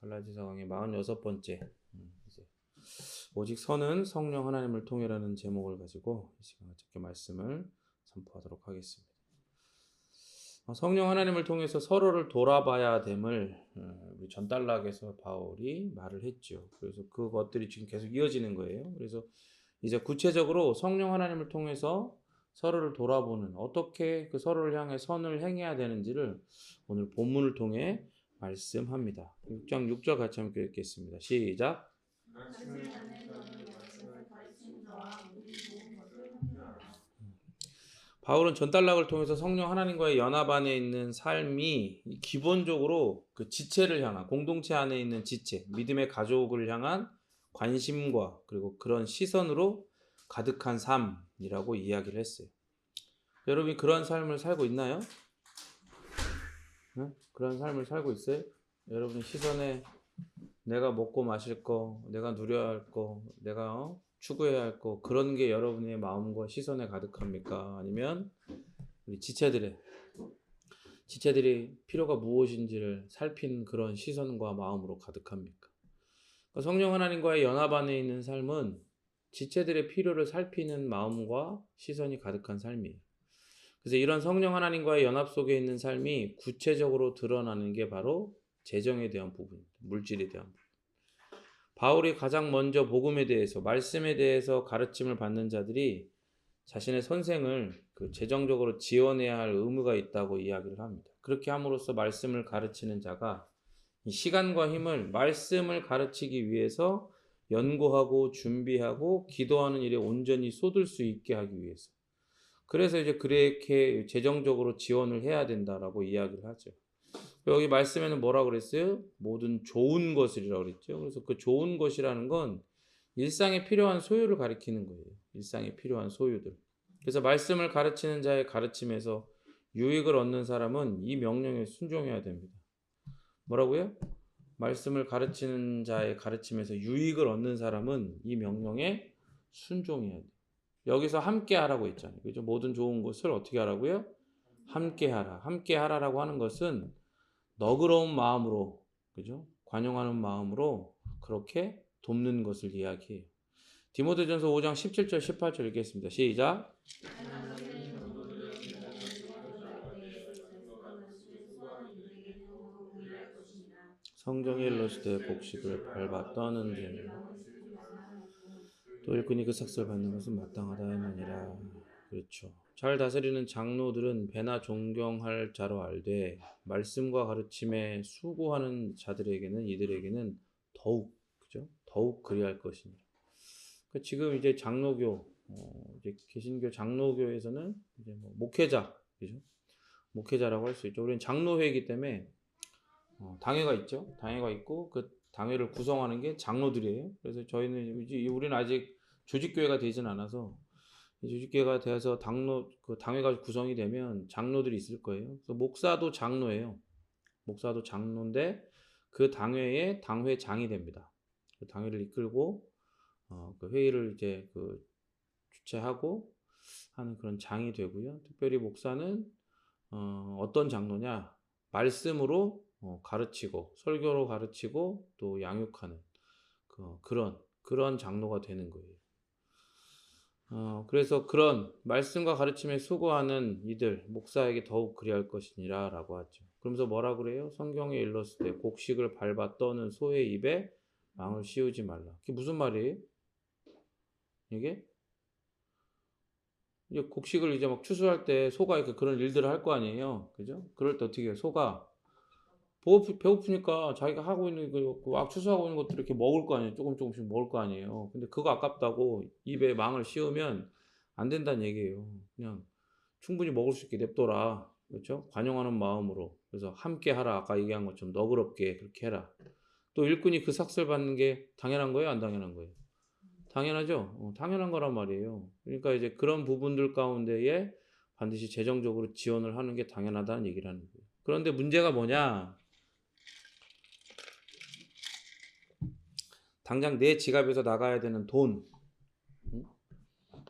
갈라디아서 강의 46번째. 이제 오직 선은 성령 하나님을 통해라는 제목을 가지고 이 시간 어떻게 말씀을 선포하도록 하겠습니다. 성령 하나님을 통해서 서로를 돌아봐야 됨을 우리 전달락에서 바울이 말을 했죠. 그래서 그것들이 지금 계속 이어지는 거예요. 그래서 이제 구체적으로 성령 하나님을 통해서 서로를 돌아보는, 어떻게 그 서로를 향해 선을 행해야 되는지를 오늘 본문을 통해 말씀합니다. 6장 6절 같이 함께 읽겠습니다. 시작. 바울은 전달락을 통해서 성령 하나님과의 연합 안에 있는 삶이 기본적으로 그 지체를 향한, 공동체 안에 있는 지체, 믿음의 가족을 향한 관심과 그리고 그런 시선으로 가득한 삶이라고 이야기를 했어요. 여러분이 그런 삶을 살고 있나요? 네? 그런 삶을 살고 있어요? 여러분의 시선에 내가 먹고 마실 거, 내가 누려야 할 거, 내가 추구해야 할 거, 그런 게 여러분의 마음과 시선에 가득합니까? 아니면 우리 지체들이 필요가 무엇인지를 살핀 그런 시선과 마음으로 가득합니까? 그러니까 성령 하나님과의 연합 안에 있는 삶은 지체들의 필요를 살피는 마음과 시선이 가득한 삶이에요. 그래서 이런 성령 하나님과의 연합 속에 있는 삶이 구체적으로 드러나는 게 바로 재정에 대한 부분입니다. 물질에 대한 부분. 바울이 가장 먼저 복음에 대해서, 말씀에 대해서 가르침을 받는 자들이 자신의 선생을 재정적으로 지원해야 할 의무가 있다고 이야기를 합니다. 그렇게 함으로써 말씀을 가르치는 자가 이 시간과 힘을 말씀을 가르치기 위해서 연구하고 준비하고 기도하는 일에 온전히 쏟을 수 있게 하기 위해서, 그래서 이제 그렇게 재정적으로 지원을 해야 된다라고 이야기를 하죠. 여기 말씀에는 뭐라고 그랬어요? 모든 좋은 것이라고 그랬죠. 그래서 그 좋은 것이라는 건 일상에 필요한 소유를 가리키는 거예요. 일상에 필요한 소유들. 그래서 말씀을 가르치는 자의 가르침에서 유익을 얻는 사람은 이 명령에 순종해야 됩니다. 뭐라고요? 말씀을 가르치는 자의 가르침에서 유익을 얻는 사람은 이 명령에 순종해야 돼요. 여기서 함께 하라고 했잖아요. 그죠? 모든 좋은 것을 어떻게 하라고요? 함께 하라. 함께 하라라고 하는 것은 너그러운 마음으로, 그죠? 관용하는 마음으로 그렇게 돕는 것을 이야기해요. 디모데전서 5장 17절 18절 읽겠습니다. 시작. 성경에 일러시되 곡식을 밟아 떠는 또 일꾼이 그 삭슬 받는 것은 마땅하다 하느니라. 그렇죠. 잘 다스리는 장로들은 배나 존경할 자로 알되 말씀과 가르침에 수고하는 자들에게는, 이들에게는 더욱, 그죠? 더욱 그리할 것이니라. 그러니까 지금 이제 장로교, 이제 개신교 장로교에서는 이제 뭐 목회자, 그죠? 목회자라고 할 수 있죠. 우리는 장로회이기 때문에 당회가 있죠. 당회가 있고 그 당회를 구성하는 게 장로들이에요. 그래서 저희는 우리는 아직 조직교회가 되진 않아서, 조직교회가 돼서 그 당회가 구성이 되면 장로들이 있을 거예요. 그래서 목사도 장로예요. 목사도 장로인데 그 당회의 당회장이 됩니다. 그 당회를 이끌고 그 회의를 이제 주최하고 하는 그런 장이 되고요. 특별히 목사는 어떤 장로냐? 말씀으로 가르치고 설교로 가르치고 또 양육하는 그런 장로가 되는 거예요. 그래서 그런 말씀과 가르침에 수고하는 이들 목사에게 더욱 그리할 것이니라 라고 하죠. 그러면서 뭐라 그래요? 성경에 일렀을 때 곡식을 밟아 떠는 소의 입에 망을 씌우지 말라. 그게 무슨 말이에요? 이게 이제 곡식을 이제 막 추수할 때 소가 이렇게 그런 일들을 할 거 아니에요. 그죠? 그럴 때 어떻게 해요? 소가 배고프니까 자기가 하고 있는 막 추수하고 있는 것들을 이렇게 먹을 거 아니에요. 조금씩 먹을 거 아니에요. 근데 그거 아깝다고 입에 망을 씌우면 안 된다는 얘기예요. 그냥 충분히 먹을 수 있게 냅둬라. 그렇죠? 관용하는 마음으로. 그래서 함께 하라. 아까 얘기한 것처럼 너그럽게 그렇게 해라. 또 일꾼이 그 삭슬 받는 게 당연한 거예요? 안 당연한 거예요? 당연하죠. 당연한 거란 말이에요. 그러니까 이제 그런 부분들 가운데에 반드시 재정적으로 지원을 하는 게 당연하다는 얘기를 하는 거예요. 그런데 문제가 뭐냐? 당장 내 지갑에서 나가야 되는 돈,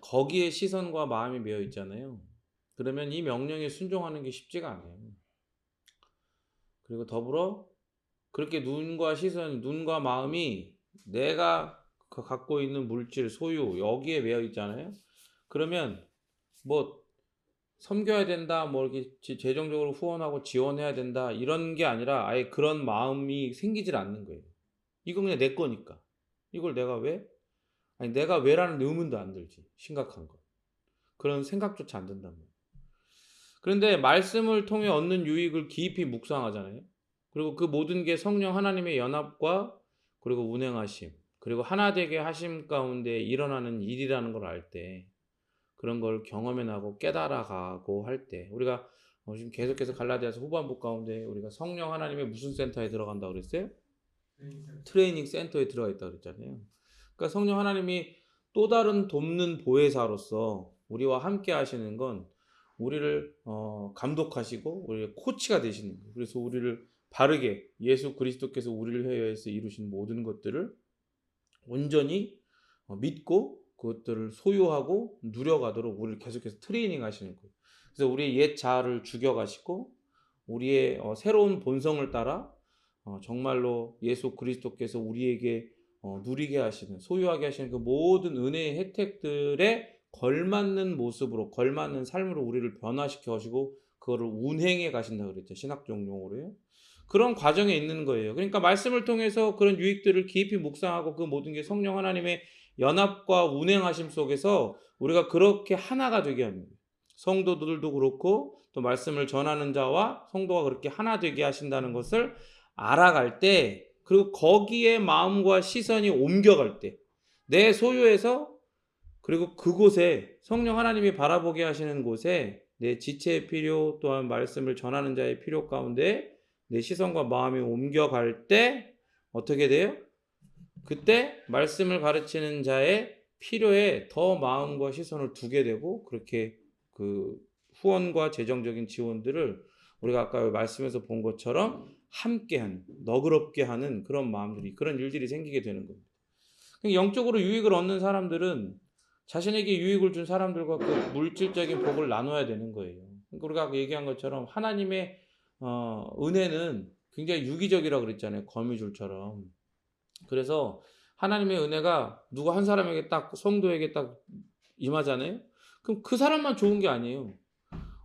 거기에 시선과 마음이 매여 있잖아요. 그러면 이 명령에 순종하는 게 쉽지가 않아요. 그리고 더불어 그렇게 눈과 시선, 눈과 마음이 내가 갖고 있는 물질, 소유 여기에 매여 있잖아요. 그러면 뭐 섬겨야 된다, 뭐 이렇게 재정적으로 후원하고 지원해야 된다 이런 게 아니라 아예 그런 마음이 생기질 않는 거예요. 이건 그냥 내 거니까. 이걸 내가 왜? 아니 내가 왜라는 의문도 안 들지. 심각한 거. 그런 생각조차 안 든단 말이에요. 그런데 말씀을 통해 얻는 유익을 깊이 묵상하잖아요. 그리고 그 모든 게 성령 하나님의 연합과 그리고 운행하심, 그리고 하나 되게 하심 가운데 일어나는 일이라는 걸 알 때, 그런 걸 경험해 나고 깨달아 가고 할 때, 우리가 지금 계속해서 갈라디아서 후반부 가운데 우리가 성령 하나님의 무슨 센터에 들어간다 그랬어요? 트레이닝 센터에 들어가 있다 그랬잖아요. 그러니까 성령 하나님이 또 다른 돕는 보혜사로서 우리와 함께 하시는 건 우리를 감독하시고 우리의 코치가 되시는 거예요. 그래서 우리를 바르게 예수 그리스도께서 우리를 위해서 이루신 모든 것들을 온전히 믿고 그것들을 소유하고 누려가도록 우리를 계속해서 트레이닝 하시는 거예요. 그래서 우리의 옛 자아를 죽여가시고 우리의 새로운 본성을 따라 정말로 예수 그리스도께서 우리에게 누리게 하시는, 소유하게 하시는 그 모든 은혜의 혜택들에 걸맞는 모습으로, 걸맞는 삶으로 우리를 변화시켜 가시고 그거를 운행해 가신다 그랬죠. 신학적 용어로요. 그런 과정에 있는 거예요. 그러니까 말씀을 통해서 그런 유익들을 깊이 묵상하고 그 모든 게 성령 하나님의 연합과 운행하심 속에서 우리가 그렇게 하나가 되게 하는 거예요. 성도들도 그렇고 또 말씀을 전하는 자와 성도가 그렇게 하나 되게 하신다는 것을 알아갈 때, 그리고 거기에 마음과 시선이 옮겨갈 때, 내 소유에서 그리고 그곳에 성령 하나님이 바라보게 하시는 곳에 내 지체의 필요 또한 말씀을 전하는 자의 필요 가운데 내 시선과 마음이 옮겨갈 때 어떻게 돼요? 그때 말씀을 가르치는 자의 필요에 더 마음과 시선을 두게 되고, 그렇게 그 후원과 재정적인 지원들을 우리가 아까 말씀에서 본 것처럼 함께하는, 너그럽게 하는 그런 마음들이, 그런 일들이 생기게 되는 겁니다. 영적으로 유익을 얻는 사람들은 자신에게 유익을 준 사람들과 그 물질적인 복을 나눠야 되는 거예요. 우리가 얘기한 것처럼 하나님의 은혜는 굉장히 유기적이라고 그랬잖아요. 거미줄처럼. 그래서 하나님의 은혜가 누구 한 사람에게 딱, 성도에게 딱 임하잖아요. 그럼 그 사람만 좋은 게 아니에요.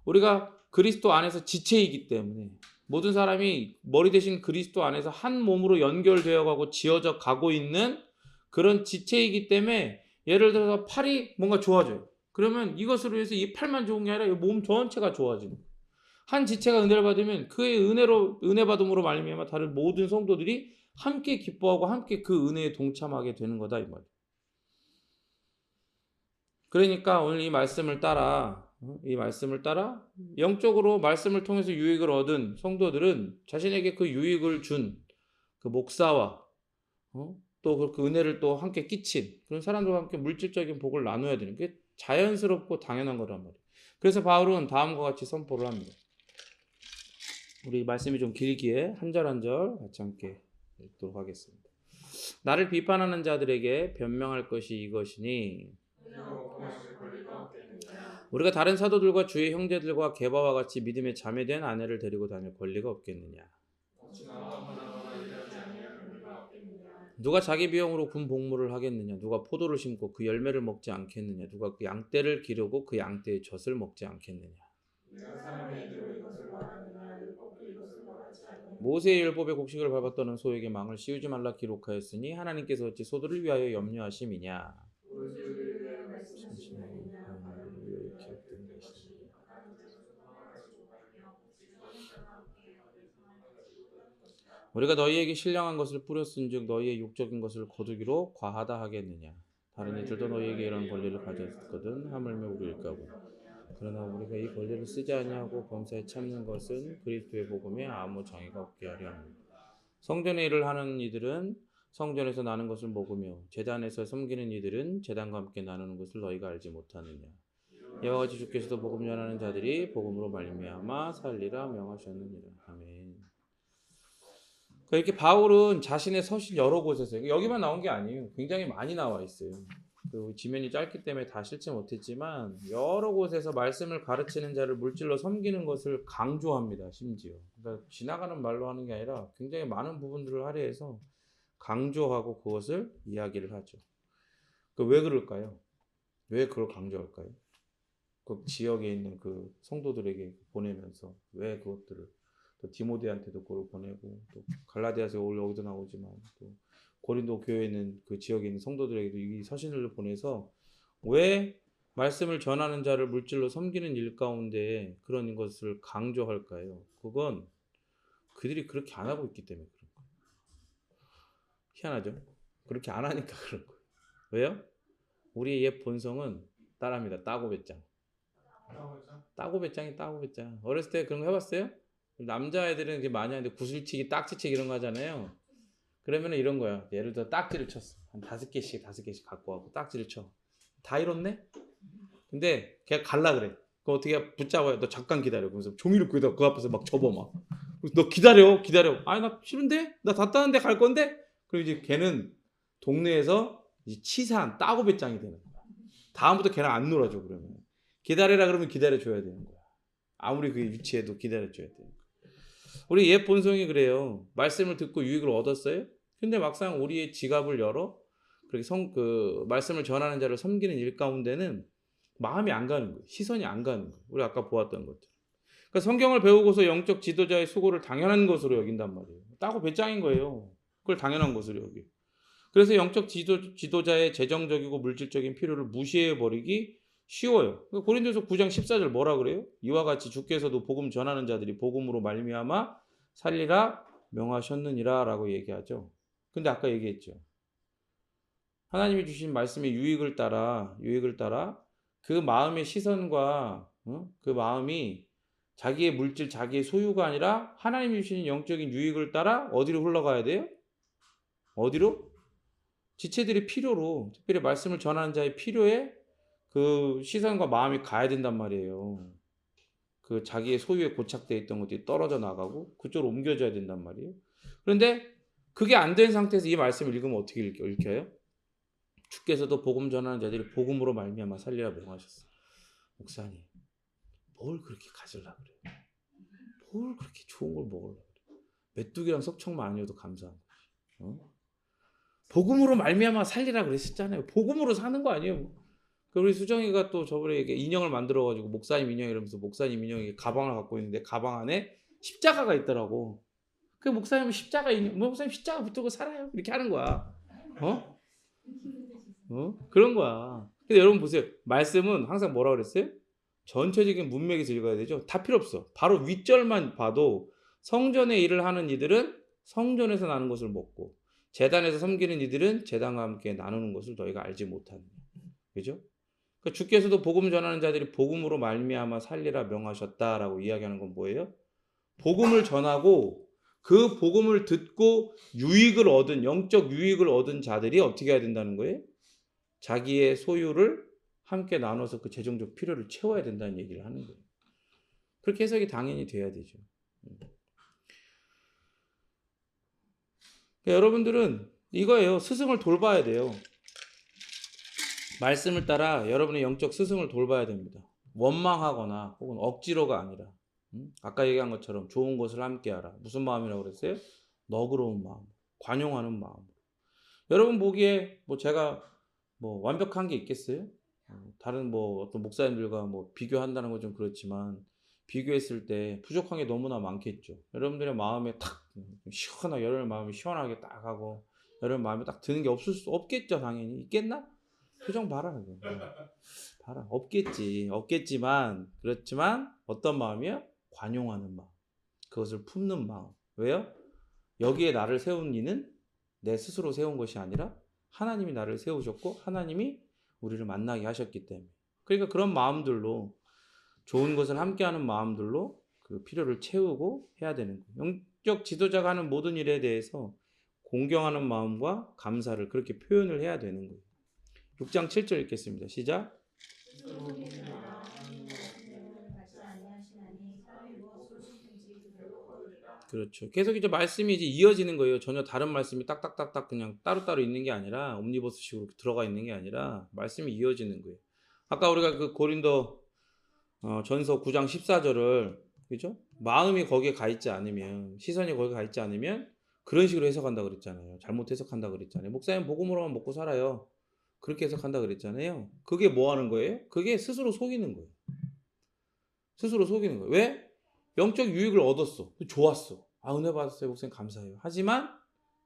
우리가 그리스도 안에서 지체이기 때문에 모든 사람이 머리 대신 그리스도 안에서 한 몸으로 연결되어 가고 지어져 가고 있는 그런 지체이기 때문에, 예를 들어서 팔이 뭔가 좋아져요. 그러면 이것으로 해서 이 팔만 좋은 게 아니라 몸 전체가 좋아지는 거예요. 한 지체가 은혜를 받으면 그의 은혜 받음으로 말미암아 다른 모든 성도들이 함께 기뻐하고 함께 그 은혜에 동참하게 되는 거다 이 말이에요. 그러니까 오늘 이 말씀을 따라 영적으로 말씀을 통해서 유익을 얻은 성도들은 자신에게 그 유익을 준 그 목사와 또 그 은혜를 또 함께 끼친 그런 사람들과 함께 물질적인 복을 나눠야 되는 게 자연스럽고 당연한 거란 말이에요. 그래서 바울은 다음과 같이 선포를 합니다. 우리 말씀이 좀 길기에 한 절 한 절 같이 함께 읽도록 하겠습니다. 나를 비판하는 자들에게 변명할 것이 이것이니 우리가 다른 사도들과 주의 형제들과 게바와 같이 믿음의 자매된 아내를 데리고 다닐 권리가 없겠느냐. 누가 자기 비용으로 군 복무를 하겠느냐. 누가 포도를 심고 그 열매를 먹지 않겠느냐. 누가 그 양떼를 기르고 그 양떼의 젖을 먹지 않겠느냐. 모세의 율법의 곡식을 밟았다는 소에게 망을 씌우지 말라 기록하였으니 하나님께서 어찌 소들을 위하여 염려하심이냐. 우리가 너희에게 신령한 것을 뿌렸은즉 너희의 육적인 것을 거두기로 과하다 하겠느냐. 다른 이들도 너희에게 이런 권리를 가졌거든 하물며 우리일까고. 그러나 우리가 이 권리를 쓰지 아니하고 범사에 참는 것은 그리스도의 복음에 아무 장애가 없게 하려 합니다. 성전의 일을 하는 이들은 성전에서 나는 것을 먹으며 제단에서 섬기는 이들은 제단과 함께 나누는 것을 너희가 알지 못하느냐. 이와 같이 주께서도 복음 전하는 자들이 복음으로 말미암아 살리라 명하셨느니라. 아멘. 이렇게 바울은 자신의 서신 여러 곳에서, 여기만 나온 게 아니에요. 굉장히 많이 나와 있어요. 그 지면이 짧기 때문에 다 실제 못했지만 여러 곳에서 말씀을 가르치는 자를 물질로 섬기는 것을 강조합니다. 심지어. 그러니까 지나가는 말로 하는 게 아니라 굉장히 많은 부분들을 할애해서 강조하고 그것을 이야기를 하죠. 왜 그럴까요? 왜 그걸 강조할까요? 그 지역에 있는 그 성도들에게 보내면서 왜 그것들을 또 디모데한테도 그걸 보내고 또 갈라디아서 여기도 나오지만 또 고린도 교회에 있는 그 지역에 있는 성도들에게도 이 서신을 보내서 왜 말씀을 전하는 자를 물질로 섬기는 일 가운데 그런 것을 강조할까요? 그건 그들이 그렇게 안 하고 있기 때문에 그런 거예요. 희한하죠? 그렇게 안 하니까 그런 거예요. 왜요? 우리의 옛 본성은 따라합니다. 따고 배짱. 따고 배짱이 따고 배짱. 어렸을 때 그런 거 해봤어요? 남자애들은 이제 많이 하는데 구슬치기, 딱지치기 이런 거 하잖아요. 그러면 이런 거야. 예를 들어 딱지를 쳤어. 한 5개씩 갖고 와서 딱지를 쳐. 다 잃었네? 근데 걔가 갈라 그래. 그 어떻게 붙잡아요? 너 잠깐 기다려. 그래서 종이를 그 앞에서 막 접어 막. 너 기다려. 아니 나 싫은데? 나 다 따는데 갈 건데? 그리고 이제 걔는 동네에서 이제 치사한 따고 배짱이 되는 거야. 다음부터 걔랑 안 놀아줘 그러면. 기다려라 그러면 기다려줘야 되는 거야. 아무리 그게 유치해도 기다려줘야 돼. 우리 옛 본성이 그래요. 말씀을 듣고 유익을 얻었어요. 근데 막상 우리의 지갑을 열어 그렇게 말씀을 전하는 자를 섬기는 일 가운데는 마음이 안 가는 거예요. 시선이 안 가는 거예요. 우리 아까 보았던 것들. 그러니까 성경을 배우고서 영적 지도자의 수고를 당연한 것으로 여긴단 말이에요. 따고 배짱인 거예요. 그걸 당연한 것으로 여기. 그래서 영적 지도자의 재정적이고 물질적인 필요를 무시해버리기 쉬워요. 고린도서 9장 14절 뭐라 그래요? 이와 같이 주께서도 복음 전하는 자들이 복음으로 말미암아 살리라 명하셨느니라 라고 얘기하죠. 근데 아까 얘기했죠. 하나님이 주신 말씀의 유익을 따라 그 마음의 시선과 그 마음이 자기의 물질, 자기의 소유가 아니라 하나님이 주신 영적인 유익을 따라 어디로 흘러가야 돼요? 어디로? 지체들의 필요로, 특별히 말씀을 전하는 자의 필요에 그 시선과 마음이 가야 된단 말이에요. 그 자기의 소유에 고착되어 있던 것들이 떨어져 나가고 그쪽으로 옮겨져야 된단 말이에요. 그런데 그게 안 된 상태에서 이 말씀을 읽으면 어떻게 읽혀요? 주께서도 복음 전하는 자들이 복음으로 말미암아 살리라 명하셨어요. 목사님, 뭘 그렇게 가지려고 그래요? 뭘 그렇게 좋은 걸 먹으려고 그래요? 메뚜기랑 석청만 아니어도 감사한 거지. 복음으로 말미암아 살리라 그랬었잖아요. 복음으로 사는 거 아니에요? 우리 수정이가 또 저번에 인형을 만들어가지고 목사님 인형 이러면서 목사님 인형이 가방을 갖고 있는데 가방 안에 십자가가 있더라고. 그 목사님은 십자가 인형, 목사님 십자가 붙들고 살아요. 이렇게 하는 거야. 그런 거야. 근데 여러분 보세요. 말씀은 항상 뭐라 그랬어요? 전체적인 문맥에서 읽어야 되죠. 다 필요 없어. 바로 윗절만 봐도 성전의 일을 하는 이들은 성전에서 나는 것을 먹고 제단에서 섬기는 이들은 제단과 함께 나누는 것을 너희가 알지 못하느냐. 그죠? 그러니까 주께서도 복음 전하는 자들이 복음으로 말미암아 살리라 명하셨다라고 이야기하는 건 뭐예요? 복음을 전하고 그 복음을 듣고 유익을 얻은 영적 유익을 얻은 자들이 어떻게 해야 된다는 거예요? 자기의 소유를 함께 나눠서 그 재정적 필요를 채워야 된다는 얘기를 하는 거예요. 그렇게 해석이 당연히 돼야 되죠. 그러니까 여러분들은 이거예요. 스승을 돌봐야 돼요. 말씀을 따라 여러분의 영적 스승을 돌봐야 됩니다. 원망하거나 혹은 억지로가 아니라 아까 얘기한 것처럼 좋은 것을 함께하라. 무슨 마음이라고 그랬어요? 너그러운 마음, 관용하는 마음. 여러분 보기에 제가 완벽한 게 있겠어요? 다른 어떤 목사님들과 비교한다는 건 좀 그렇지만 비교했을 때 부족한 게 너무나 많겠죠. 여러분들의 마음에 탁 시원하게 여러분 마음이 시원하게 딱 하고 여러분 마음에 딱 드는 게 없겠죠. 당연히 있겠나? 표정 봐라. 봐라. 없겠지만 그렇지만 어떤 마음이요? 관용하는 마음. 그것을 품는 마음. 왜요? 여기에 나를 세운 이는 내 스스로 세운 것이 아니라 하나님이 나를 세우셨고 하나님이 우리를 만나게 하셨기 때문에. 그러니까 그런 마음들로 좋은 것을 함께하는 마음들로 그 필요를 채우고 해야 되는 거예요. 영적 지도자가 하는 모든 일에 대해서 공경하는 마음과 감사를 그렇게 표현을 해야 되는 거예요. 6장 7절 읽겠습니다. 시작. 그렇죠. 계속 이제 말씀이 이제 이어지는 거예요. 전혀 다른 말씀이 딱딱딱딱 그냥 따로따로 있는 게 아니라 옴니버스식으로 들어가 있는 게 아니라 말씀이 이어지는 거예요. 아까 우리가 그 고린도 전서 9장 14절을 그죠? 마음이 거기에 가 있지 않으면 시선이 거기에 가 있지 않으면 그런 식으로 해석한다 그랬잖아요. 잘못 해석한다 그랬잖아요. 목사님 복음으로만 먹고 살아요. 그렇게 해석한다 그랬잖아요. 그게 뭐 하는 거예요? 그게 스스로 속이는 거예요. 스스로 속이는 거예요. 왜? 영적 유익을 얻었어. 좋았어. 아, 은혜 받았어요. 목사님 감사해요. 하지만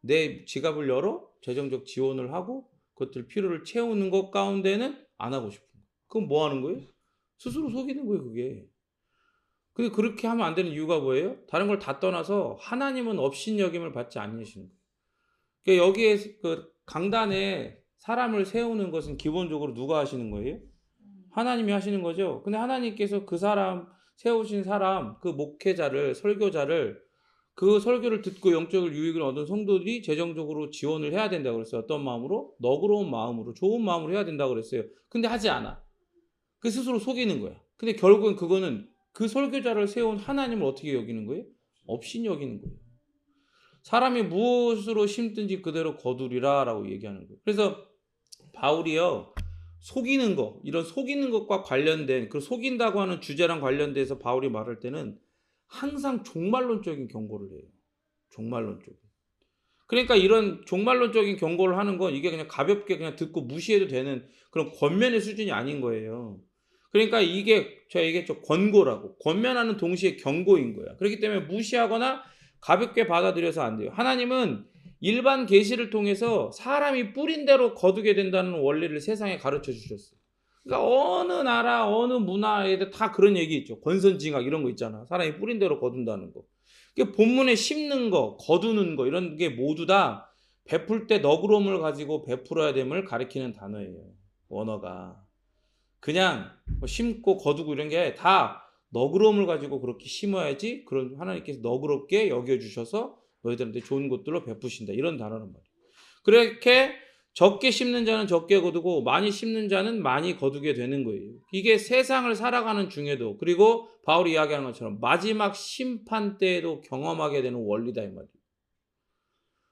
내 지갑을 열어 재정적 지원을 하고 그것들 필요를 채우는 것 가운데는 안 하고 싶은 거예요. 그럼 뭐 하는 거예요? 스스로 속이는 거예요, 그게. 근데 그렇게 하면 안 되는 이유가 뭐예요? 다른 걸 다 떠나서 하나님은 업신여김을 받지 않으시는 거예요. 그러니까 여기에 그 강단에 사람을 세우는 것은 기본적으로 누가 하시는 거예요? 하나님이 하시는 거죠. 근데 하나님께서 그 사람 세우신 사람, 그 목회자를 설교자를 그 설교를 듣고 영적인 유익을 얻은 성도들이 재정적으로 지원을 해야 된다고 그랬어요. 어떤 마음으로? 너그러운 마음으로, 좋은 마음으로 해야 된다고 그랬어요. 근데 하지 않아. 그 스스로 속이는 거야. 근데 결국은 그거는 그 설교자를 세운 하나님을 어떻게 여기는 거예요? 업신 여기는 거예요. 사람이 무엇으로 심든지 그대로 거두리라 라고 얘기하는 거예요. 그래서 바울이요, 속이는 거, 이런 속이는 것과 관련된, 그 속인다고 하는 주제랑 관련돼서 바울이 말할 때는 항상 종말론적인 경고를 해요. 종말론적인. 그러니까 이런 종말론적인 경고를 하는 건 이게 그냥 가볍게 그냥 듣고 무시해도 되는 그런 권면의 수준이 아닌 거예요. 그러니까 이게 제가 얘기했죠. 권고라고. 권면하는 동시에 경고인 거야. 그렇기 때문에 무시하거나 가볍게 받아들여서 안 돼요. 하나님은 일반 계시를 통해서 사람이 뿌린 대로 거두게 된다는 원리를 세상에 가르쳐 주셨어요. 그러니까 어느 나라, 어느 문화에도 다 그런 얘기 있죠. 권선징악 이런 거 있잖아. 사람이 뿌린 대로 거둔다는 거. 본문에 심는 거, 거두는 거 이런 게 모두 다 베풀 때 너그러움을 가지고 베풀어야 됨을 가리키는 단어예요. 원어가. 그냥 뭐 심고 거두고 이런 게 다 너그러움을 가지고 그렇게 심어야지 그런 하나님께서 너그럽게 여겨주셔서 너희들한테 좋은 것들로 베푸신다. 이런 단어란 말이에요. 그렇게 적게 심는 자는 적게 거두고 많이 심는 자는 많이 거두게 되는 거예요. 이게 세상을 살아가는 중에도 그리고 바울이 이야기하는 것처럼 마지막 심판 때에도 경험하게 되는 원리다 이 말이에요.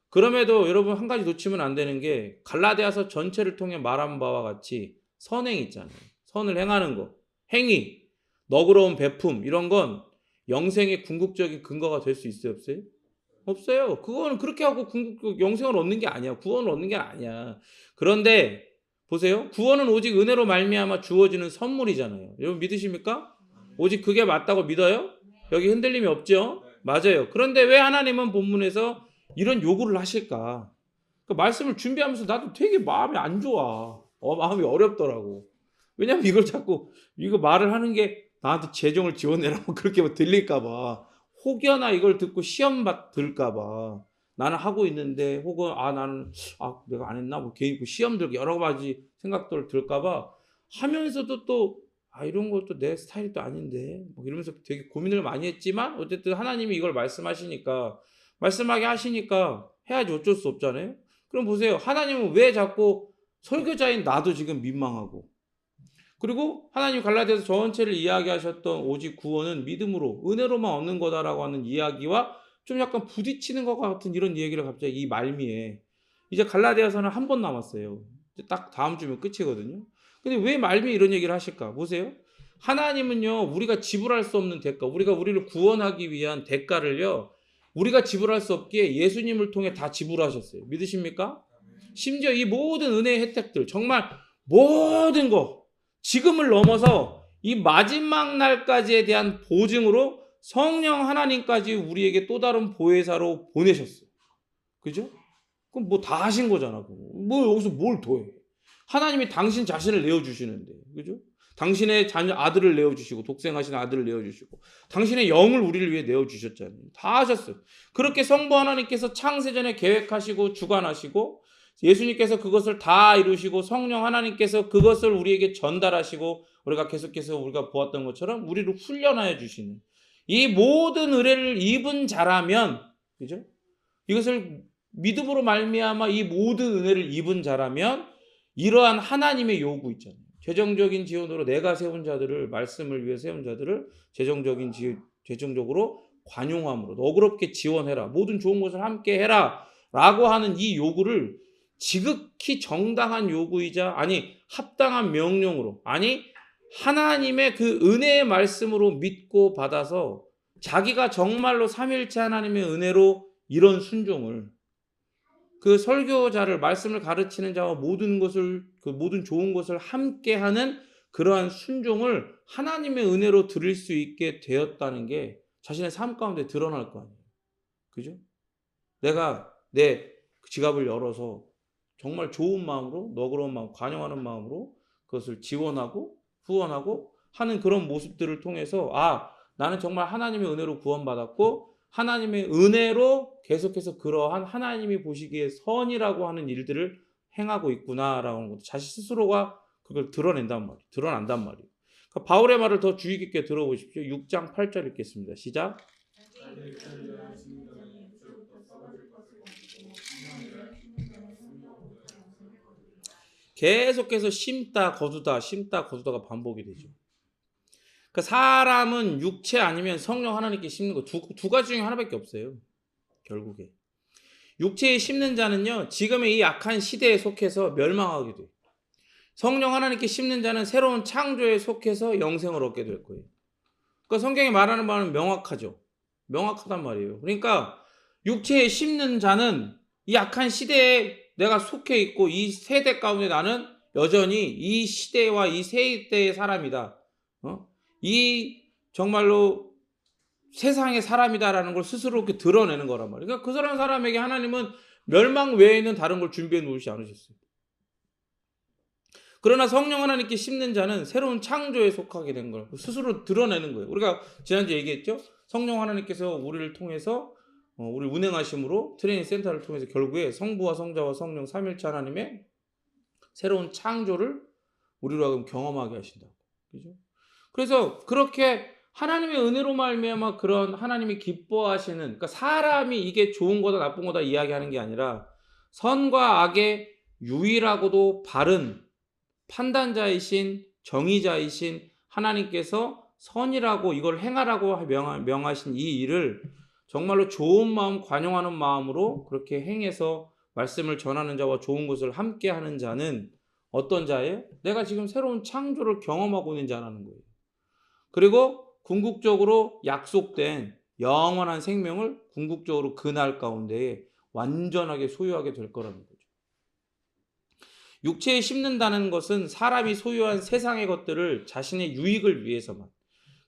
그럼에도 여러분 한 가지 놓치면 안 되는 게 갈라디아서 전체를 통해 말한 바와 같이 선행 있잖아요. 선을 행하는 거, 행위, 너그러운 베품 이런 건 영생의 궁극적인 근거가 될 수 있어요, 없어요? 없어요. 그거는 그렇게 하고 영생을 얻는 게 아니야. 구원을 얻는 게 아니야. 그런데 보세요. 구원은 오직 은혜로 말미암아 주어지는 선물이잖아요. 여러분 믿으십니까? 오직 그게 맞다고 믿어요? 여기 흔들림이 없죠? 맞아요. 그런데 왜 하나님은 본문에서 이런 요구를 하실까? 그 말씀을 준비하면서 나도 되게 마음이 안 좋아. 마음이 어렵더라고. 왜냐면 이걸 자꾸 이거 말을 하는 게 나한테 재정을 지원해라고 그렇게 뭐 들릴까봐. 혹여나 이걸 듣고 시험 들까봐 나는 하고 있는데 혹은 나는 내가 안 했나 뭐 개인 시험 들고 여러 가지 생각들 들까봐 하면서도 또 이런 것도 내 스타일이 또 아닌데 뭐 이러면서 되게 고민을 많이 했지만 어쨌든 하나님이 이걸 말씀하게 하시니까 해야지 어쩔 수 없잖아요. 그럼 보세요. 하나님은 왜 자꾸 설교자인 나도 지금 민망하고 그리고 하나님 갈라디아서 전체를 이야기하셨던 오직 구원은 믿음으로 은혜로만 얻는 거다라고 하는 이야기와 좀 약간 부딪히는 것 같은 이런 얘기를 갑자기 이 말미에 이제 갈라디아서는 한 번 남았어요. 딱 다음 주면 끝이거든요. 근데 왜 말미에 이런 얘기를 하실까? 보세요. 하나님은요 우리가 지불할 수 없는 대가, 우리를 구원하기 위한 대가를요 우리가 지불할 수 없기에 예수님을 통해 다 지불하셨어요. 믿으십니까? 심지어 이 모든 은혜의 혜택들 정말 모든 거 지금을 넘어서 이 마지막 날까지에 대한 보증으로 성령 하나님까지 우리에게 또 다른 보혜사로 보내셨어요. 그죠? 그럼 뭐 다 하신 거잖아. 뭐 여기서 뭘 더해? 하나님이 당신 자신을 내어주시는데, 그죠? 당신의 자녀 아들을 내어주시고 독생하신 아들을 내어주시고 당신의 영을 우리를 위해 내어주셨잖아요. 다 하셨어요. 그렇게 성부 하나님께서 창세전에 계획하시고 주관하시고 예수님께서 그것을 다 이루시고 성령 하나님께서 그것을 우리에게 전달하시고 우리가 계속해서 우리가 보았던 것처럼 우리를 훈련하여 주시는 이 모든 은혜를 입은 자라면, 그죠? 이것을 믿음으로 말미암아 이 모든 은혜를 입은 자라면 이러한 하나님의 요구 있잖아요. 재정적인 지원으로 내가 세운 자들을 말씀을 위해 세운 자들을 재정적으로 관용함으로 너그럽게 지원해라. 모든 좋은 것을 함께 해라. 라고 하는 이 요구를 지극히 정당한 요구이자 합당한 명령으로 하나님의 그 은혜의 말씀으로 믿고 받아서 자기가 정말로 삼위일체 하나님의 은혜로 이런 순종을 그 설교자를 말씀을 가르치는 자와 모든 좋은 것을 함께하는 그러한 순종을 하나님의 은혜로 드릴 수 있게 되었다는 게 자신의 삶 가운데 드러날 거 아니에요. 그죠? 내가 내 지갑을 열어서 정말 좋은 마음으로 너그러운 마음, 관용하는 마음으로 그것을 지원하고 후원하고 하는 그런 모습들을 통해서 나는 정말 하나님의 은혜로 구원받았고 하나님의 은혜로 계속해서 그러한 하나님이 보시기에 선이라고 하는 일들을 행하고 있구나라는 것도 자신 스스로가 그걸 드러난단 말이에요. 그러니까 바울의 말을 더 주의 깊게 들어보십시오. 6장 8절 읽겠습니다. 시작. 계속해서 심다 거두다가 반복이 되죠. 그러니까 사람은 육체 아니면 성령 하나님께 심는 거 두 가지 중에 하나밖에 없어요. 결국에 육체에 심는 자는요 지금의 이 악한 시대에 속해서 멸망하게 돼요. 성령 하나님께 심는 자는 새로운 창조에 속해서 영생을 얻게 될 거예요. 그러니까 성경이 말하는 바는 명확하단 말이에요. 그러니까 육체에 심는 자는 이 악한 시대에 내가 속해 있고 이 세대 가운데 나는 여전히 이 시대와 이 세대의 사람이다. 이 정말로 세상의 사람이다라는 걸 스스로 이렇게 드러내는 거란 말이에요. 그러니까 그 사람에게 하나님은 멸망 외에는 다른 걸 준비해 놓으시지 않으셨어요. 그러나 성령 하나님께 심는 자는 새로운 창조에 속하게 된 걸 스스로 드러내는 거예요. 우리가 지난주에 얘기했죠. 성령 하나님께서 우리를 통해서 우리 운행하심으로 트레이닝 센터를 통해서 결국에 성부와 성자와 성령 삼일체 하나님의 새로운 창조를 우리로 하여금 경험하게 하신다고. 그죠? 그래서 그렇게 하나님의 은혜로 말미암아 그런 하나님이 기뻐하시는, 그러니까 사람이 이게 좋은 거다 나쁜 거다 이야기하는 게 아니라 선과 악의 유일하고도 바른 판단자이신 정의자이신 하나님께서 선이라고 이걸 행하라고 명하신 이 일을 정말로 좋은 마음, 관용하는 마음으로 그렇게 행해서 말씀을 전하는 자와 좋은 것을 함께 하는 자는 어떤 자예요? 내가 지금 새로운 창조를 경험하고 있는 자라는 거예요. 그리고 궁극적으로 약속된 영원한 생명을 궁극적으로 그날 가운데 완전하게 소유하게 될 거라는 거죠. 육체에 심는다는 것은 사람이 소유한 세상의 것들을 자신의 유익을 위해서만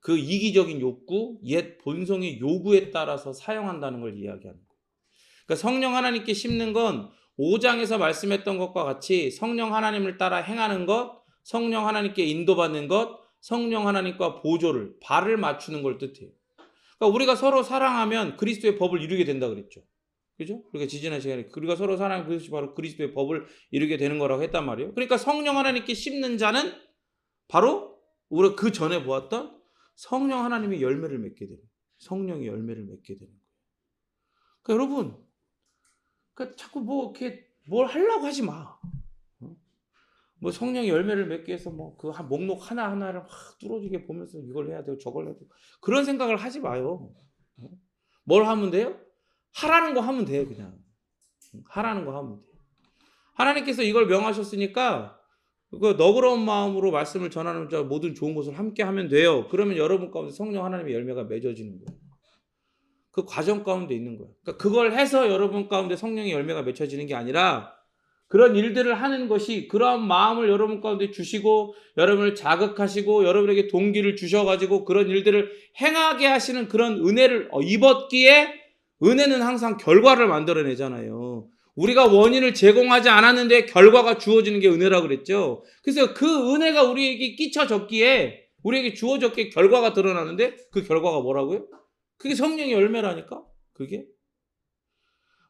그 이기적인 욕구, 옛 본성의 요구에 따라서 사용한다는 걸 이야기하는 거예요. 그러니까 성령 하나님께 심는 건 5장에서 말씀했던 것과 같이 성령 하나님을 따라 행하는 것, 성령 하나님께 인도받는 것, 성령 하나님과 보조를, 발을 맞추는 걸 뜻해요. 그러니까 우리가 서로 사랑하면 그리스도의 법을 이루게 된다 그랬죠. 그죠? 우리가 지지난 시간에 우리가 서로 사랑하는 그것이 바로 그리스도의 법을 이루게 되는 거라고 했단 말이에요. 그러니까 성령 하나님께 심는 자는 바로 우리가 그 전에 보았던 성령 하나님의 열매를 맺게 되는, 성령의 열매를 맺게 되는 거예요. 그러니까 여러분, 그러니까 자꾸 이렇게 뭘 하려고 하지 마. 성령의 열매를 맺기 위해서 그 목록 하나하나를 확 뚫어지게 보면서 이걸 해야 되고 저걸 해야 되고 그런 생각을 하지 마요. 뭘 하면 돼요? 하라는 거 하면 돼요. 그냥 하라는 거 하면 돼요. 하나님께서 이걸 명하셨으니까 그 너그러운 마음으로 말씀을 전하는 자 모든 좋은 것을 함께 하면 돼요. 그러면 여러분 가운데 성령 하나님의 열매가 맺어지는 거예요. 그 과정 가운데 있는 거예요. 그러니까 그걸 해서 여러분 가운데 성령의 열매가 맺혀지는 게 아니라 그런 일들을 하는 것이 그러한 마음을 여러분 가운데 주시고 여러분을 자극하시고 여러분에게 동기를 주셔가지고 그런 일들을 행하게 하시는 그런 은혜를 입었기에 은혜는 항상 결과를 만들어내잖아요. 우리가 원인을 제공하지 않았는데 결과가 주어지는 게 은혜라고 그랬죠. 그래서 그 은혜가 우리에게 끼쳐졌기에 우리에게 주어졌기에 결과가 드러나는데 그 결과가 뭐라고요? 그게 성령의 열매라니까. 그게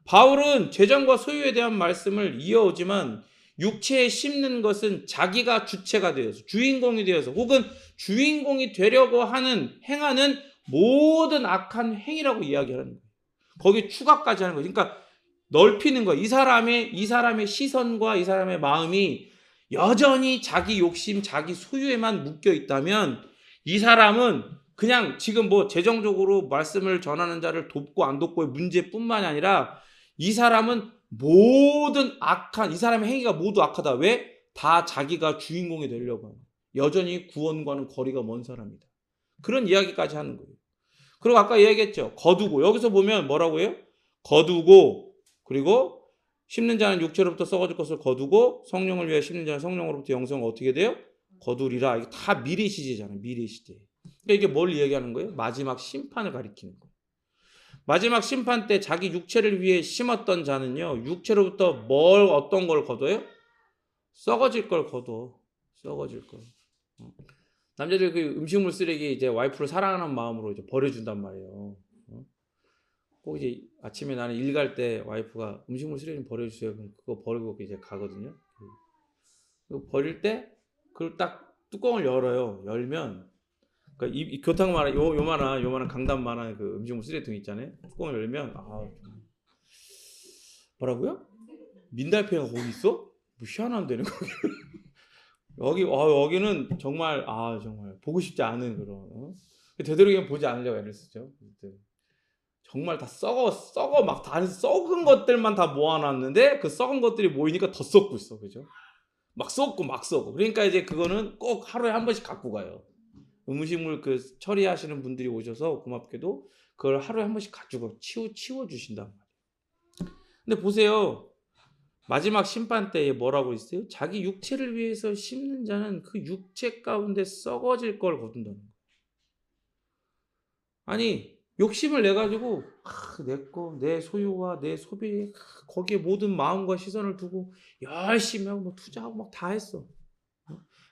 바울은 재정과 소유에 대한 말씀을 이어오지만 육체에 심는 것은 자기가 주체가 되어서 주인공이 되어서 혹은 주인공이 되려고 행하는 모든 악한 행위라고 이야기하는 거예요. 거기에 추가까지 하는 거예요. 그러니까 넓히는 거예요. 이 사람의 시선과 이 사람의 마음이 여전히 자기 욕심, 자기 소유에만 묶여 있다면 이 사람은 그냥 지금 뭐 재정적으로 말씀을 전하는 자를 돕고 안 돕고의 문제뿐만이 아니라 이 사람은 모든 악한 이 사람의 행위가 모두 악하다. 왜? 다 자기가 주인공이 되려고 하는. 여전히 구원과는 거리가 먼 사람이다. 그런 이야기까지 하는 거예요. 그리고 아까 이야기했죠. 거두고 여기서 보면 뭐라고 해요? 거두고 그리고 심는 자는 육체로부터 썩어질 것을 거두고 성령을 위해 심는 자는 성령으로부터 영생을 어떻게 돼요? 거두리라. 이게 다 미래 시제잖아요. 미래 시제. 그러니까 이게 뭘 이야기하는 거예요? 마지막 심판을 가리키는 거예요. 마지막 심판 때 자기 육체를 위해 심었던 자는요. 육체로부터 뭘 어떤 걸 거둬요? 썩어질 걸 거둬. 썩어질 걸. 남자들 그 음식물 쓰레기 이제 와이프를 사랑하는 마음으로 이제 버려준단 말이에요. 꼭 이제 아침에 나는 일 갈 때 와이프가 음식물 쓰레기 좀 버려주세요. 그거 버리고 이제 가거든요. 그거 버릴 때 그걸 딱 뚜껑을 열어요. 열면 그러니까 이 교탕 만한 요만한 강담만한 그 음식물 쓰레기통 있잖아요. 뚜껑을 열면 뭐라고요? 민달팽이가 거기 있어? 뭐 희한한데는 거기. 여기는 정말 정말 보고 싶지 않은 그런 되도록이면 보지 않으려고 애를 쓰죠. 정말 다 썩어 막 다 썩은 것들만 다 모아놨는데 그 썩은 것들이 모이니까 더 썩고 있어, 그죠? 막 썩고 막 썩어. 그러니까 이제 그거는 꼭 하루에 한 번씩 갖고 가요. 음식물 그 처리하시는 분들이 오셔서 고맙게도 그걸 하루에 한 번씩 가지고 치워 주신단 말이에요. 근데 보세요. 마지막 심판 때에 뭐라고 있어요? 자기 육체를 위해서 심는 자는 그 육체 가운데 썩어질 걸 거둔다는 거예요. 아니 욕심을 내 가지고 내 거, 내 소유와 내 소비 거기에 모든 마음과 시선을 두고 열심히 하고 뭐 투자하고 막 다 했어.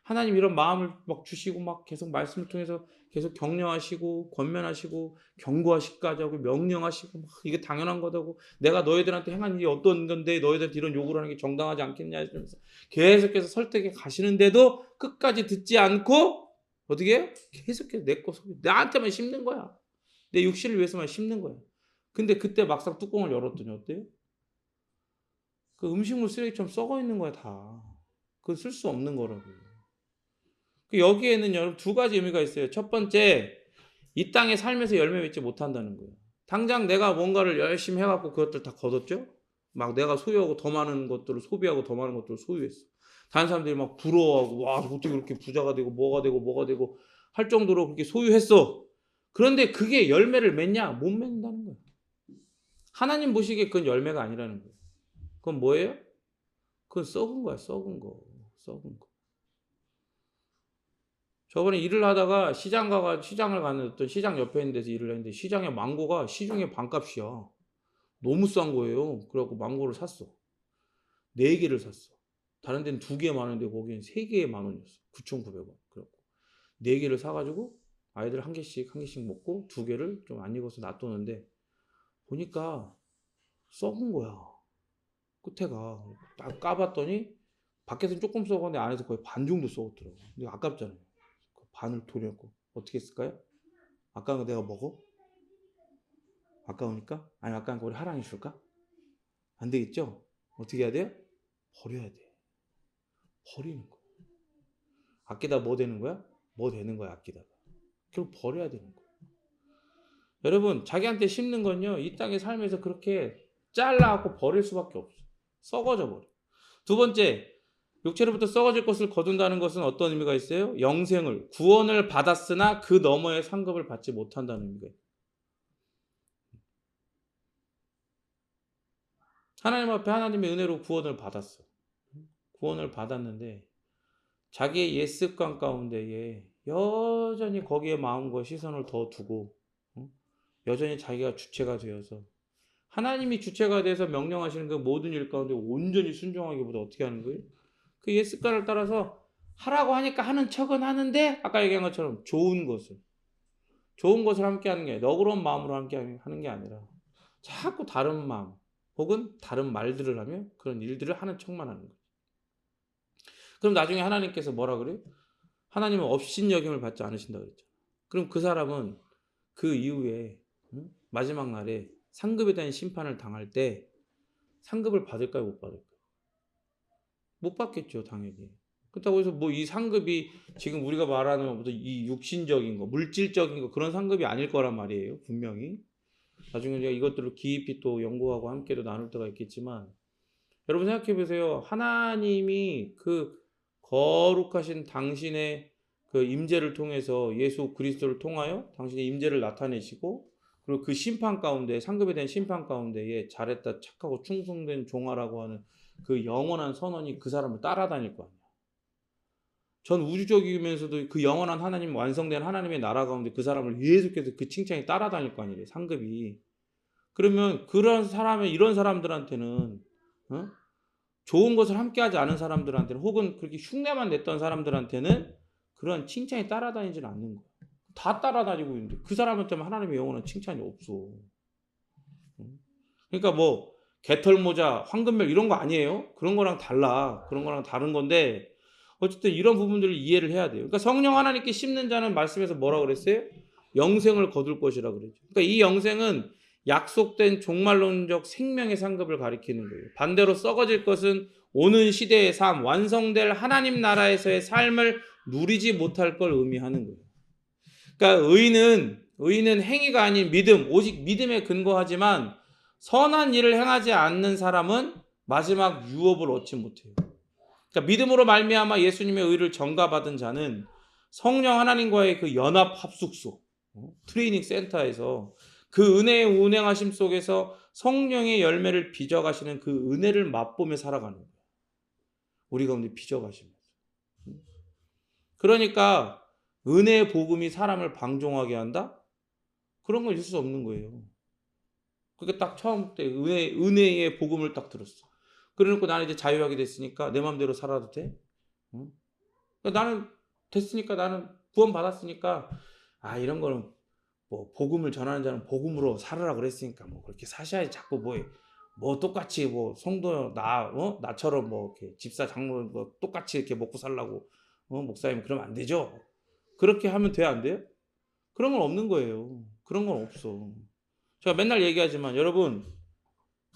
하나님 이런 마음을 막 주시고 막 계속 말씀을 통해서 계속 격려하시고 권면하시고 경고하시기까지 하고 명령하시고 막 이게 당연한 거다고 내가 너희들한테 행한 일이 어떤 건데 너희들한테 이런 요구를 하는 게 정당하지 않겠냐 이러면서 계속해서 설득해 가시는데도 끝까지 듣지 않고 어떻게 해요? 계속해서 내 거 소비 나한테만 심는 거야. 내 육신을 위해서만 심는 거야. 근데 그때 막상 뚜껑을 열었더니 어때요? 그 음식물 쓰레기처럼 썩어 있는 거야 다. 그거 쓸 수 없는 거라고요. 여기에는 여러분 두 가지 의미가 있어요. 첫 번째, 이 땅에 살면서 열매 맺지 못한다는 거예요. 당장 내가 뭔가를 열심히 해갖고 그것들 다 거뒀죠? 막 내가 소유하고 더 많은 것들을 소비하고 더 많은 것들을 소유했어. 다른 사람들이 막 부러워하고 와 어떻게 그렇게 부자가 되고 뭐가 되고 할 정도로 그렇게 소유했어. 그런데 그게 열매를 맺냐? 못 맺는다는 거예요. 하나님 보시기에 그건 열매가 아니라는 거예요. 그건 뭐예요? 그건 썩은 거야, 썩은 거. 썩은 거. 저번에 일을 하다가 시장을 가는 어떤 시장 옆에 있는 데서 일을 했는데 시장에 망고가 시중에 반값이야. 너무 싼 거예요. 그래갖고 망고를 샀어. 4개를 샀어. 다른 데는 2개 많은데 거기는 3개에 10,000원이었어. 9,900원. 그래갖고 4개를 사가지고 아이들 한 개씩 먹고 2개를 좀 안 익어서 놔두는데 보니까 썩은 거야. 끝에가. 딱 까봤더니 밖에서는 조금 썩었는데 안에서 거의 반 정도 썩었더라고. 근데 아깝잖아요. 그 반을 돌렸고 어떻게 했을까요? 아까운 거 내가 먹어? 아까우니까? 아니 아까운 거 우리 하랑이 줄까? 안 되겠죠? 어떻게 해야 돼요? 버려야 돼. 버리는 거. 아끼다 뭐 되는 거야? 뭐 되는 거야 아끼다가. 결국 버려야 되는 거야. 여러분 자기한테 심는 건요 이 땅의 삶에서 그렇게 잘라갖고 버릴 수밖에 없어. 썩어져 버려. 두 번째 육체로부터 썩어질 것을 거둔다는 것은 어떤 의미가 있어요? 영생을 구원을 받았으나 그 너머의 상급을 받지 못한다는 의미가 있어요. 하나님 앞에 하나님의 은혜로 구원을 받았어. 구원을 받았는데 자기의 옛 습관 가운데에 여전히 거기에 마음과 시선을 더 두고 여전히 자기가 주체가 되어서 하나님이 주체가 돼서 명령하시는 그 모든 일 가운데 온전히 순종하기보다 어떻게 하는 거예요? 그 옛 습관을 따라서 하라고 하니까 하는 척은 하는데 아까 얘기한 것처럼 좋은 것을 함께 하는 게 아니라 너그러운 마음으로 함께 하는 게 아니라 자꾸 다른 마음 혹은 다른 말들을 하며 그런 일들을 하는 척만 하는 거예요. 그럼 나중에 하나님께서 뭐라 그래요? 하나님은 업신여김을 받지 않으신다 그랬죠. 그럼 그 사람은 그 이후에 마지막 날에 상급에 대한 심판을 당할 때 상급을 받을까요? 못 받을까요? 못 받겠죠 당연히. 그렇다고 해서 뭐 이 상급이 지금 우리가 말하는 어떤 이 육신적인 거, 물질적인 거 그런 상급이 아닐 거란 말이에요. 분명히. 나중에 제가 이것들을 깊이 또 연구하고 함께도 나눌 때가 있겠지만 여러분 생각해 보세요. 하나님이 그 거룩하신 당신의 그 임재를 통해서 예수 그리스도를 통하여 당신의 임재를 나타내시고 그리고 그 심판 가운데 상급에 대한 심판 가운데에 잘했다 착하고 충성된 종아라고 하는 그 영원한 선언이 그 사람을 따라다닐 거 아니야. 전 우주적이면서도 그 영원한 하나님 완성된 하나님의 나라 가운데 그 사람을 계속해서 그 칭찬이 따라다닐 거 아니에요. 상급이. 그러면 그런 사람의 이런 사람들한테는 어? 좋은 것을 함께하지 않은 사람들한테는 혹은 그렇게 흉내만 냈던 사람들한테는 그런 칭찬이 따라다니지는 않는 거야. 다 따라다니고 있는데 그 사람한테는 하나님의 영원한 칭찬이 없어. 그러니까 뭐 개털모자, 황금별 이런 거 아니에요. 그런 거랑 달라. 그런 거랑 다른 건데 어쨌든 이런 부분들을 이해를 해야 돼요. 그러니까 성령 하나님께 심는 자는 말씀에서 뭐라 그랬어요? 영생을 거둘 것이라 그랬죠. 그러니까 이 영생은 약속된 종말론적 생명의 상급을 가리키는 거예요. 반대로 썩어질 것은 오는 시대의 삶, 완성될 하나님 나라에서의 삶을 누리지 못할 걸 의미하는 거예요. 그러니까 의인은 행위가 아닌 믿음, 오직 믿음에 근거하지만 선한 일을 행하지 않는 사람은 마지막 유업을 얻지 못해요. 그러니까 믿음으로 말미암아 예수님의 의를 전가받은 자는 성령 하나님과의 그 연합 합숙소, 트레이닝 센터에서 그 은혜의 운행하심 속에서 성령의 열매를 빚어가시는 그 은혜를 맛보며 살아가는 거예요. 우리 가운데 빚어가시면서. 그러니까 은혜의 복음이 사람을 방종하게 한다? 그런 건 있을 수 없는 거예요. 그게 딱 처음 때 은혜의 복음을 딱 들었어. 그래놓고 나는 이제 자유하게 됐으니까 내 마음대로 살아도 돼? 응? 그러니까 나는 됐으니까 나는 구원 받았으니까 이런 거는 뭐 복음을 전하는 자는 복음으로 살아라 그랬으니까 뭐 그렇게 사셔야지 자꾸 뭐 똑같이 뭐 성도 나처럼 뭐 이렇게 집사 장로 뭐 똑같이 이렇게 먹고 살라고 목사님 그러면 안 되죠. 그렇게 하면 돼 안 돼요? 그런 건 없는 거예요. 그런 건 없어. 제가 맨날 얘기하지만 여러분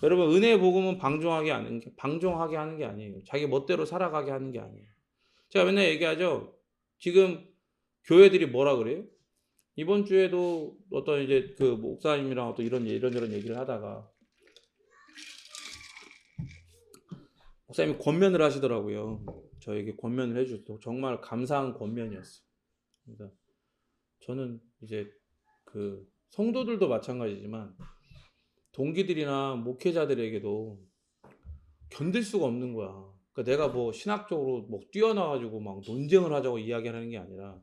은혜의 복음은 방종하게 하는 게 아니에요. 자기 멋대로 살아가게 하는 게 아니에요. 제가 맨날 얘기하죠. 지금 교회들이 뭐라 그래요? 이번 주에도 어떤 이제 그 목사님이랑 어떤 이런저런 얘기를 하다가 목사님이 권면을 하시더라고요. 저에게 권면을 해주셔서 정말 감사한 권면이었어요. 그러니까 저는 이제 그 성도들도 마찬가지지만 동기들이나 목회자들에게도 견딜 수가 없는 거야. 그러니까 내가 뭐 신학적으로 뭐 뛰어나가지고 막 논쟁을 하자고 이야기하는 게 아니라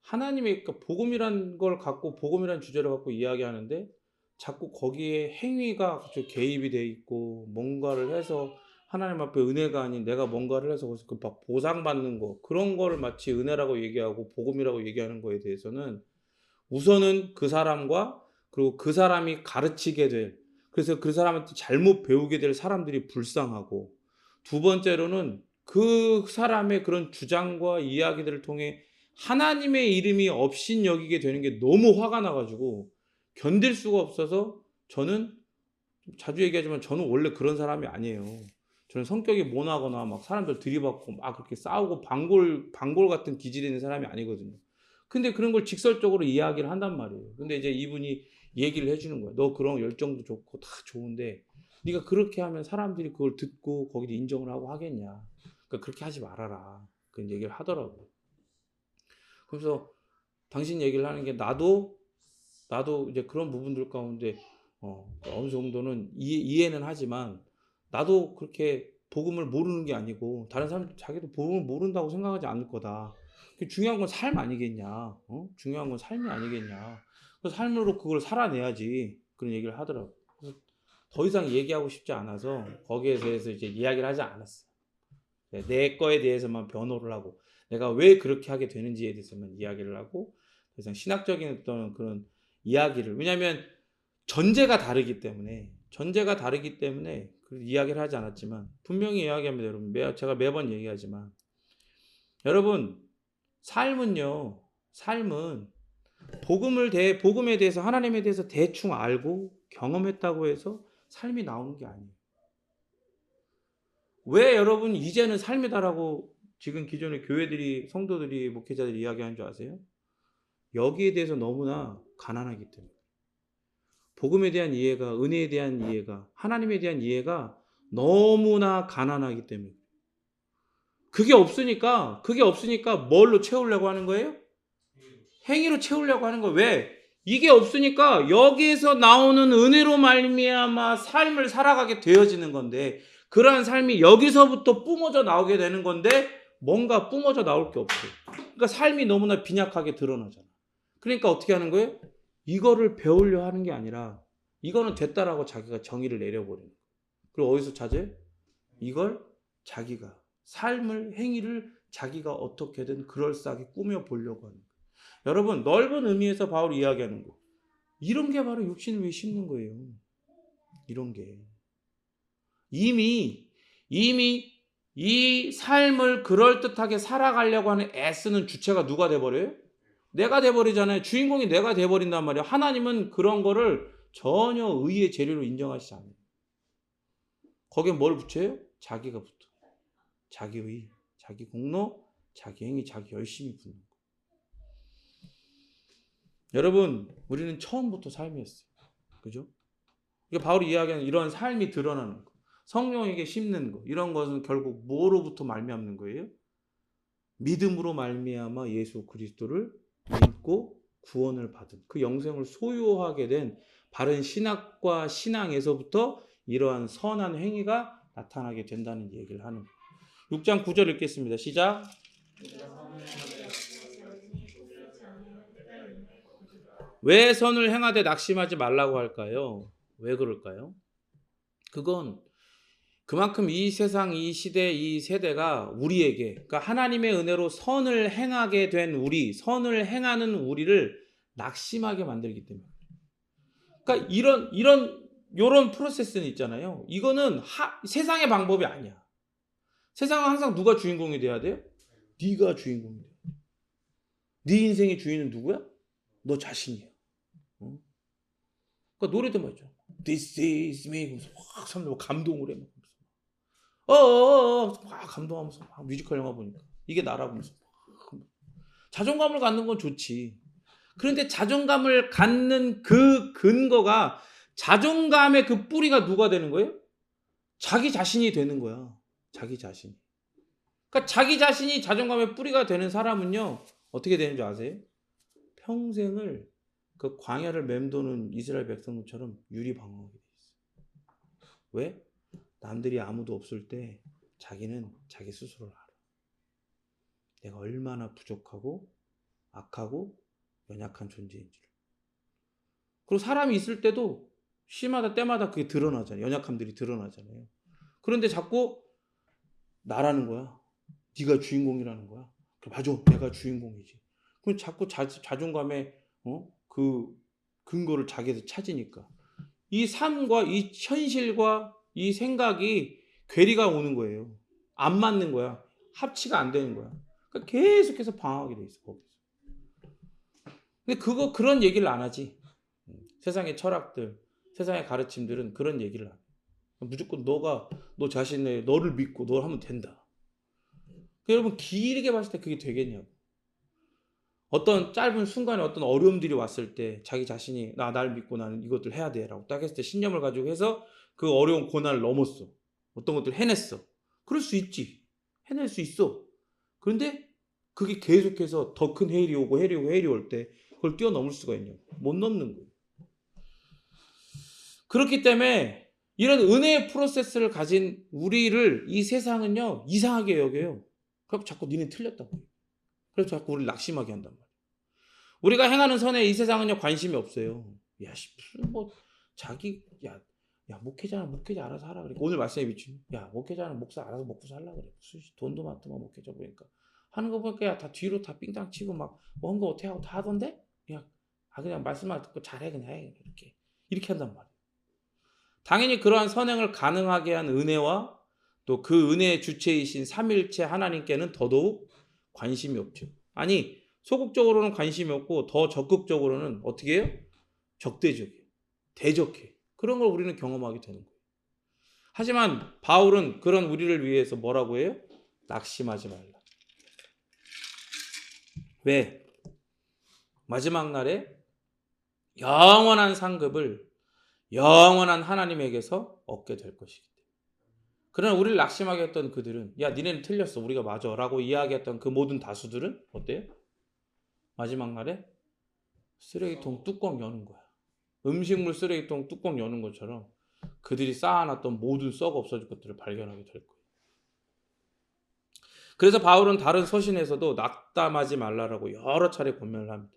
하나님의 그러니까 복음이란 걸 갖고 복음이란 주제를 갖고 이야기하는데 자꾸 거기에 행위가 개입이 돼 있고 뭔가를 해서 하나님 앞에 은혜가 아닌 내가 뭔가를 해서 그 보상받는 거 그런 거를 마치 은혜라고 얘기하고 복음이라고 얘기하는 거에 대해서는 우선은 그 사람과 그리고 그 사람이 가르치게 될 그래서 그 사람한테 잘못 배우게 될 사람들이 불쌍하고 두 번째로는 그 사람의 그런 주장과 이야기들을 통해 하나님의 이름이 업신여기게 되는 게 너무 화가 나가지고 견딜 수가 없어서 저는 자주 얘기하지만 저는 원래 그런 사람이 아니에요. 저는 성격이 모나거나 막 사람들 들이받고 막 그렇게 싸우고 방골 같은 기질이 있는 사람이 아니거든요. 근데 그런 걸 직설적으로 이야기를 한단 말이에요. 근데 이제 이분이 얘기를 해주는 거예요. 너 그런 열정도 좋고 다 좋은데 네가 그렇게 하면 사람들이 그걸 듣고 거기도 인정을 하고 하겠냐. 그러니까 그렇게 하지 말아라. 그런 얘기를 하더라고요. 그래서 당신 얘기를 하는 게 나도 이제 그런 부분들 가운데 어느 정도는 이해는 하지만 나도 그렇게 복음을 모르는 게 아니고 다른 사람들 자기도 복음을 모른다고 생각하지 않을 거다. 중요한 건 삶 아니겠냐? 중요한 건 삶이 아니겠냐? 그 삶으로 그걸 살아내야지 그런 얘기를 하더라고. 그래서 더 이상 얘기하고 싶지 않아서 거기에 대해서 이제 이야기를 하지 않았어. 내 거에 대해서만 변호를 하고 내가 왜 그렇게 하게 되는지에 대해서만 이야기를 하고 더 이상 신학적인 어떤 그런 이야기를 왜냐하면 전제가 다르기 때문에 그 이야기를 하지 않았지만 분명히 이야기합니다. 여러분 제가 매번 얘기하지만 여러분 삶은 복음에 대해서 하나님에 대해서 대충 알고 경험했다고 해서 삶이 나오는 게 아니에요. 왜 여러분 이제는 삶이다라고 지금 기존의 교회들이 성도들이 목회자들이 이야기하는 줄 아세요? 여기에 대해서 너무나 가난하기 때문에 복음에 대한 이해가 은혜에 대한 이해가 하나님에 대한 이해가 너무나 가난하기 때문에 그게 없으니까 뭘로 채우려고 하는 거예요? 행위로 채우려고 하는 거예요. 왜? 이게 없으니까 여기에서 나오는 은혜로 말미암아 삶을 살아가게 되어지는 건데 그러한 삶이 여기서부터 뿜어져 나오게 되는 건데 뭔가 뿜어져 나올 게 없어요. 그러니까 삶이 너무나 빈약하게 드러나잖아. 그러니까 어떻게 하는 거예요? 이거를 배우려 하는 게 아니라 이거는 됐다라고 자기가 정의를 내려버리는 거예요. 그리고 어디서 찾아요? 이걸 자기가 삶을 행위를 자기가 어떻게든 그럴싸하게 꾸며 보려고 하는 거예요. 여러분 넓은 의미에서 바울이 이야기하는 거 이런 게 바로 육신을 위해 심는 거예요. 이런 게 이미 이 삶을 그럴듯하게 살아가려고 하는 애쓰는 주체가 누가 돼버려요? 내가 돼버리잖아요. 주인공이 내가 돼버린단 말이에요. 하나님은 그런 거를 전혀 의의 재료로 인정하시지 않아요. 거기에 뭘 붙여요? 자기가 붙어. 자기의, 자기 공로, 자기 행위, 자기 열심히 붙는 거. 여러분, 우리는 처음부터 삶이었어요. 그죠? 이게 바울이 이야기하는 이런 삶이 드러나는 거. 성령에게 심는 거. 이런 것은 결국 뭐로부터 말미암는 거예요? 믿음으로 말미암아 예수 그리스도를 믿고 구원을 받은 그 영생을 소유하게 된 바른 신학과 신앙에서부터 이러한 선한 행위가 나타나게 된다는 얘기를 하는 거예요. 6장 9절 읽겠습니다. 시작. 왜 선을 행하되 낙심하지 말라고 할까요? 왜 그럴까요? 그건 그만큼 이 세상, 이 시대, 이 세대가 우리에게, 그러니까 하나님의 은혜로 선을 행하게 된 우리, 선을 행하는 우리를 낙심하게 만들기 때문에. 그러니까 이런 프로세스는 있잖아요. 이거는 세상의 방법이 아니야. 세상은 항상 누가 주인공이 돼야 돼요? 네가 주인공이 돼. 네 인생의 주인은 누구야? 너 자신이야. 어? 그러니까 노래도 맞죠. This is me. 그러면서 확 사람들 감동을 해. 막 감동하면서 막 뮤지컬 영화 보니까 이게 나라고 하면서 자존감을 갖는 건 좋지. 그런데 자존감을 갖는 그 근거가 자존감의 그 뿌리가 누가 되는 거예요? 자기 자신이 되는 거야. 자기 자신. 그러니까 자기 자신이 자존감의 뿌리가 되는 사람은요. 어떻게 되는 줄 아세요? 평생을 그 광야를 맴도는 이스라엘 백성들처럼 유리방황하게 돼 있어요. 왜? 남들이 아무도 없을 때 자기는 자기 스스로를 알아. 내가 얼마나 부족하고 악하고 연약한 존재인지를. 그리고 사람이 있을 때도 시마다 때마다 그게 드러나잖아요. 연약함들이 드러나잖아요. 그런데 자꾸 나라는 거야. 네가 주인공이라는 거야. 맞아, 내가 주인공이지. 그럼 자꾸 자존감에 그 근거를 자기에서 찾으니까 이 삶과 이 현실과 이 생각이 괴리가 오는 거예요. 안 맞는 거야. 합치가 안 되는 거야. 그러니까 계속해서 방황하게 돼 있어. 거기서. 근데 그런 얘기를 안 하지. 세상의 철학들, 세상의 가르침들은 그런 얘기를 안 해. 무조건 너 자신의 너를 믿고 너 하면 된다. 여러분 길게 봤을 때 그게 되겠냐고. 어떤 짧은 순간에 어떤 어려움들이 왔을 때 자기 자신이 날 믿고 나는 이것들 해야 돼 라고 딱 했을 때 신념을 가지고 해서 그 어려운 고난을 넘었어. 어떤 것들을 해냈어. 그럴 수 있지. 해낼 수 있어. 그런데 그게 계속해서 더 큰 해일이 오고 해일이 올 때 그걸 뛰어넘을 수가 있냐고. 못 넘는 거예요. 그렇기 때문에 이런 은혜의 프로세스를 가진 우리를 이 세상은요 이상하게 여겨요. 그래서 자꾸 니네 틀렸다고. 그래서 자꾸 우리를 낙심하게 한단 말이에요. 우리가 행하는 선에 이 세상은요 관심이 없어요. 야, 무슨 목회자는 목회자 알아서 하라 그래. 오늘 말씀에 비추면 야 목회자는 목사 알아서 먹고 살라 그래. 돈도 많더만 목회자 보니까 하는 거 보니까 야 다 뒤로 다 삥땅 치고 막 뭔가 어떻게 하고 다 하던데 그냥 말씀만 듣고 잘해 그냥 해 이렇게 한단 말이에요. 당연히 그러한 선행을 가능하게 한 은혜와 또 그 은혜의 주체이신 삼일체 하나님께는 더더욱 관심이 없죠. 아니 소극적으로는 관심이 없고 더 적극적으로는 어떻게 해요? 적대적이에요. 대적해. 그런 걸 우리는 경험하게 되는 거예요. 하지만 바울은 그런 우리를 위해서 뭐라고 해요? 낙심하지 말라. 왜? 마지막 날에 영원한 상급을 영원한 하나님에게서 얻게 될 것이기 때문에. 그러나 우리를 낙심하게 했던 그들은 야 니네는 틀렸어 우리가 맞아 라고 이야기했던 그 모든 다수들은 어때요? 마지막 날에 쓰레기통 뚜껑 여는 거야. 음식물 쓰레기통 뚜껑 여는 것처럼 그들이 쌓아놨던 모든 썩어 없어질 것들을 발견하게 될 거예요. 그래서 바울은 다른 서신에서도 낙담하지 말라라고 여러 차례 권면을 합니다.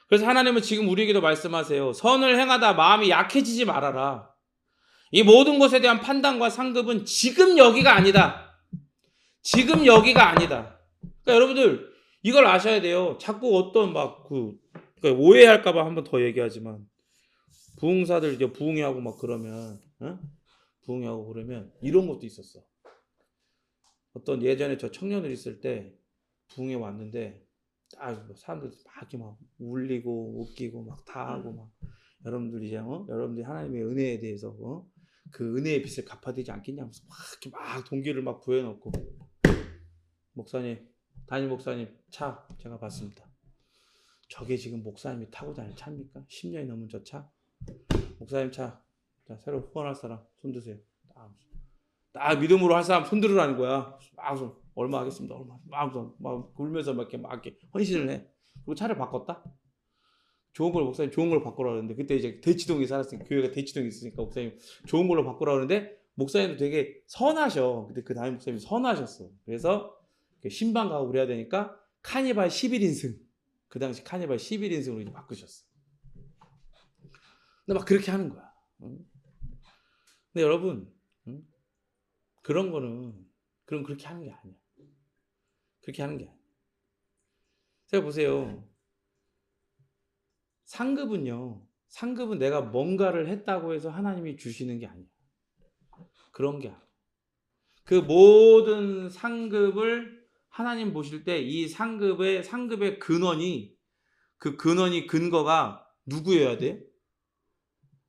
그래서 하나님은 지금 우리에게도 말씀하세요. 선을 행하다 마음이 약해지지 말아라. 이 모든 것에 대한 판단과 상급은 지금 여기가 아니다. 지금 여기가 아니다. 그러니까 여러분들 이걸 아셔야 돼요. 자꾸 어떤 그러니까 오해할까봐 한 번 더 얘기하지만 부흥사들 이제 부흥회하고 막 그러면 부흥회하고 그러면 이런 것도 있었어. 어떤 예전에 저 청년들 있을 때 부흥회 왔는데 사람들 막 이렇게 막 울리고 웃기고 막 다 하고 막 여러분들 이제 여러분들이 하나님의 은혜에 대해서 그 은혜의 빚을 갚아되지 않겠냐 하면서 막 이렇게 막 동기를 막 부여놓고 목사님 담임 목사님 차 제가 봤습니다. 저게 지금 목사님이 타고 다니는 차입니까? 10년이 넘은 저 차? 목사님 차 자, 새로 후원할 사람 손 드세요. 딱 믿음으로 할 사람 손 들으라는 거야. 막 얼마 하겠습니다. 얼마 막 울면서 막 이렇게 헌신을 해. 그리고 차를 바꿨다. 좋은 걸 목사님 좋은 걸로 바꾸라 그러는데 그때 이제 대치동에 살았으니까 교회가 대치동에 있으니까 목사님 좋은 걸로 바꾸라 그러는데 목사님도 되게 선하셔. 근데 그 담임 목사님이 선하셨어. 그래서 신방 가고 그래야 되니까 카니발 11인승 그 당시 카니발 11인승으로 이제 바꾸셨어. 근데 막 그렇게 하는 거야. 근데 여러분 그런 거는 그렇게 하는 게 아니야. 그렇게 하는 게 아니야. 제가 보세요. 상급은 내가 뭔가를 했다고 해서 하나님이 주시는 게 아니야. 그런 게 아니야. 그 모든 상급을 하나님 보실 때 이 상급의 근원이 근거가 누구여야 돼?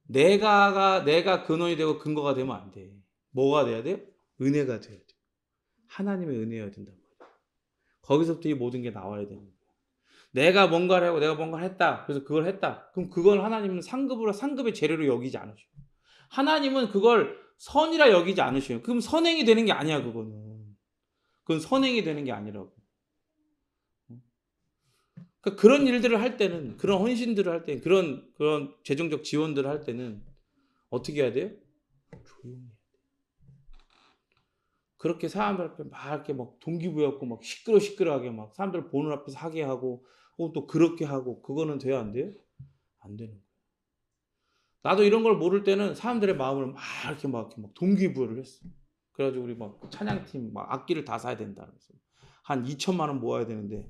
내가 근원이 되고 근거가 되면 안 돼. 뭐가 돼야 돼? 은혜가 돼야 돼. 하나님의 은혜여야 된단 말이야. 거기서부터 이 모든 게 나와야 되는 거야. 내가 뭔가를 하고 내가 뭔가를 했다. 그래서 그걸 했다. 그럼 그걸 하나님은 상급의 재료로 여기지 않으셔. 하나님은 그걸 선이라 여기지 않으셔요. 그럼 선행이 되는 게 아니야, 그거는. 그건 선행이 되는 게 아니라고. 그러니까 그런 일들을 할 때는, 그런 헌신들을 할 때는, 그런 재정적 지원들을 할 때는 어떻게 해야 돼요? 조용히 해야 돼. 그렇게 사람들 앞에 막 이렇게 막 동기부여하고 막 시끄러하게 막 사람들 보는 앞에서 하게 하고 혹은 또 그렇게 하고 그거는 돼야 안 돼요? 안 되는 거예요. 나도 이런 걸 모를 때는 사람들의 마음을 막 이렇게 동기부여를 했어. 그래가지고 우리 막 찬양팀 막 악기를 다 사야 된다. 그래서 한 2천만 원 모아야 되는데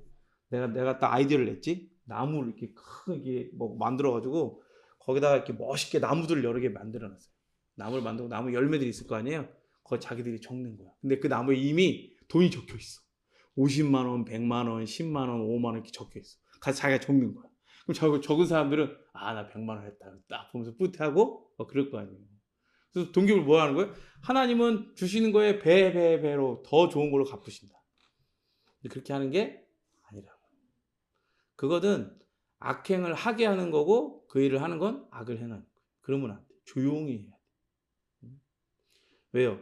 내가 딱 아이디어를 냈지. 나무를 이렇게 크게 뭐 만들어가지고 거기다가 이렇게 멋있게 나무들을 여러 개 만들어놨어요. 나무를 만들고 나무 열매들이 있을 거 아니에요. 그걸 자기들이 적는 거야. 근데 그 나무에 이미 돈이 적혀 있어. 50만 원, 100만 원, 10만 원, 5만 원 이렇게 적혀 있어. 가서 자기가 적는 거야. 그럼 적은 사람들은 나 100만 원 했다. 딱 보면서 뿌듯하고 그럴 거 아니에요. 그래서 동기부여 뭐 하는 거예요? 하나님은 주시는 거에 배로 더 좋은 걸로 갚으신다. 그렇게 하는 게 아니라고. 그거는 악행을 하게 하는 거고 그 일을 하는 건 악을 행하는 거예요. 그러면 안 돼. 조용히 해야 돼. 왜요?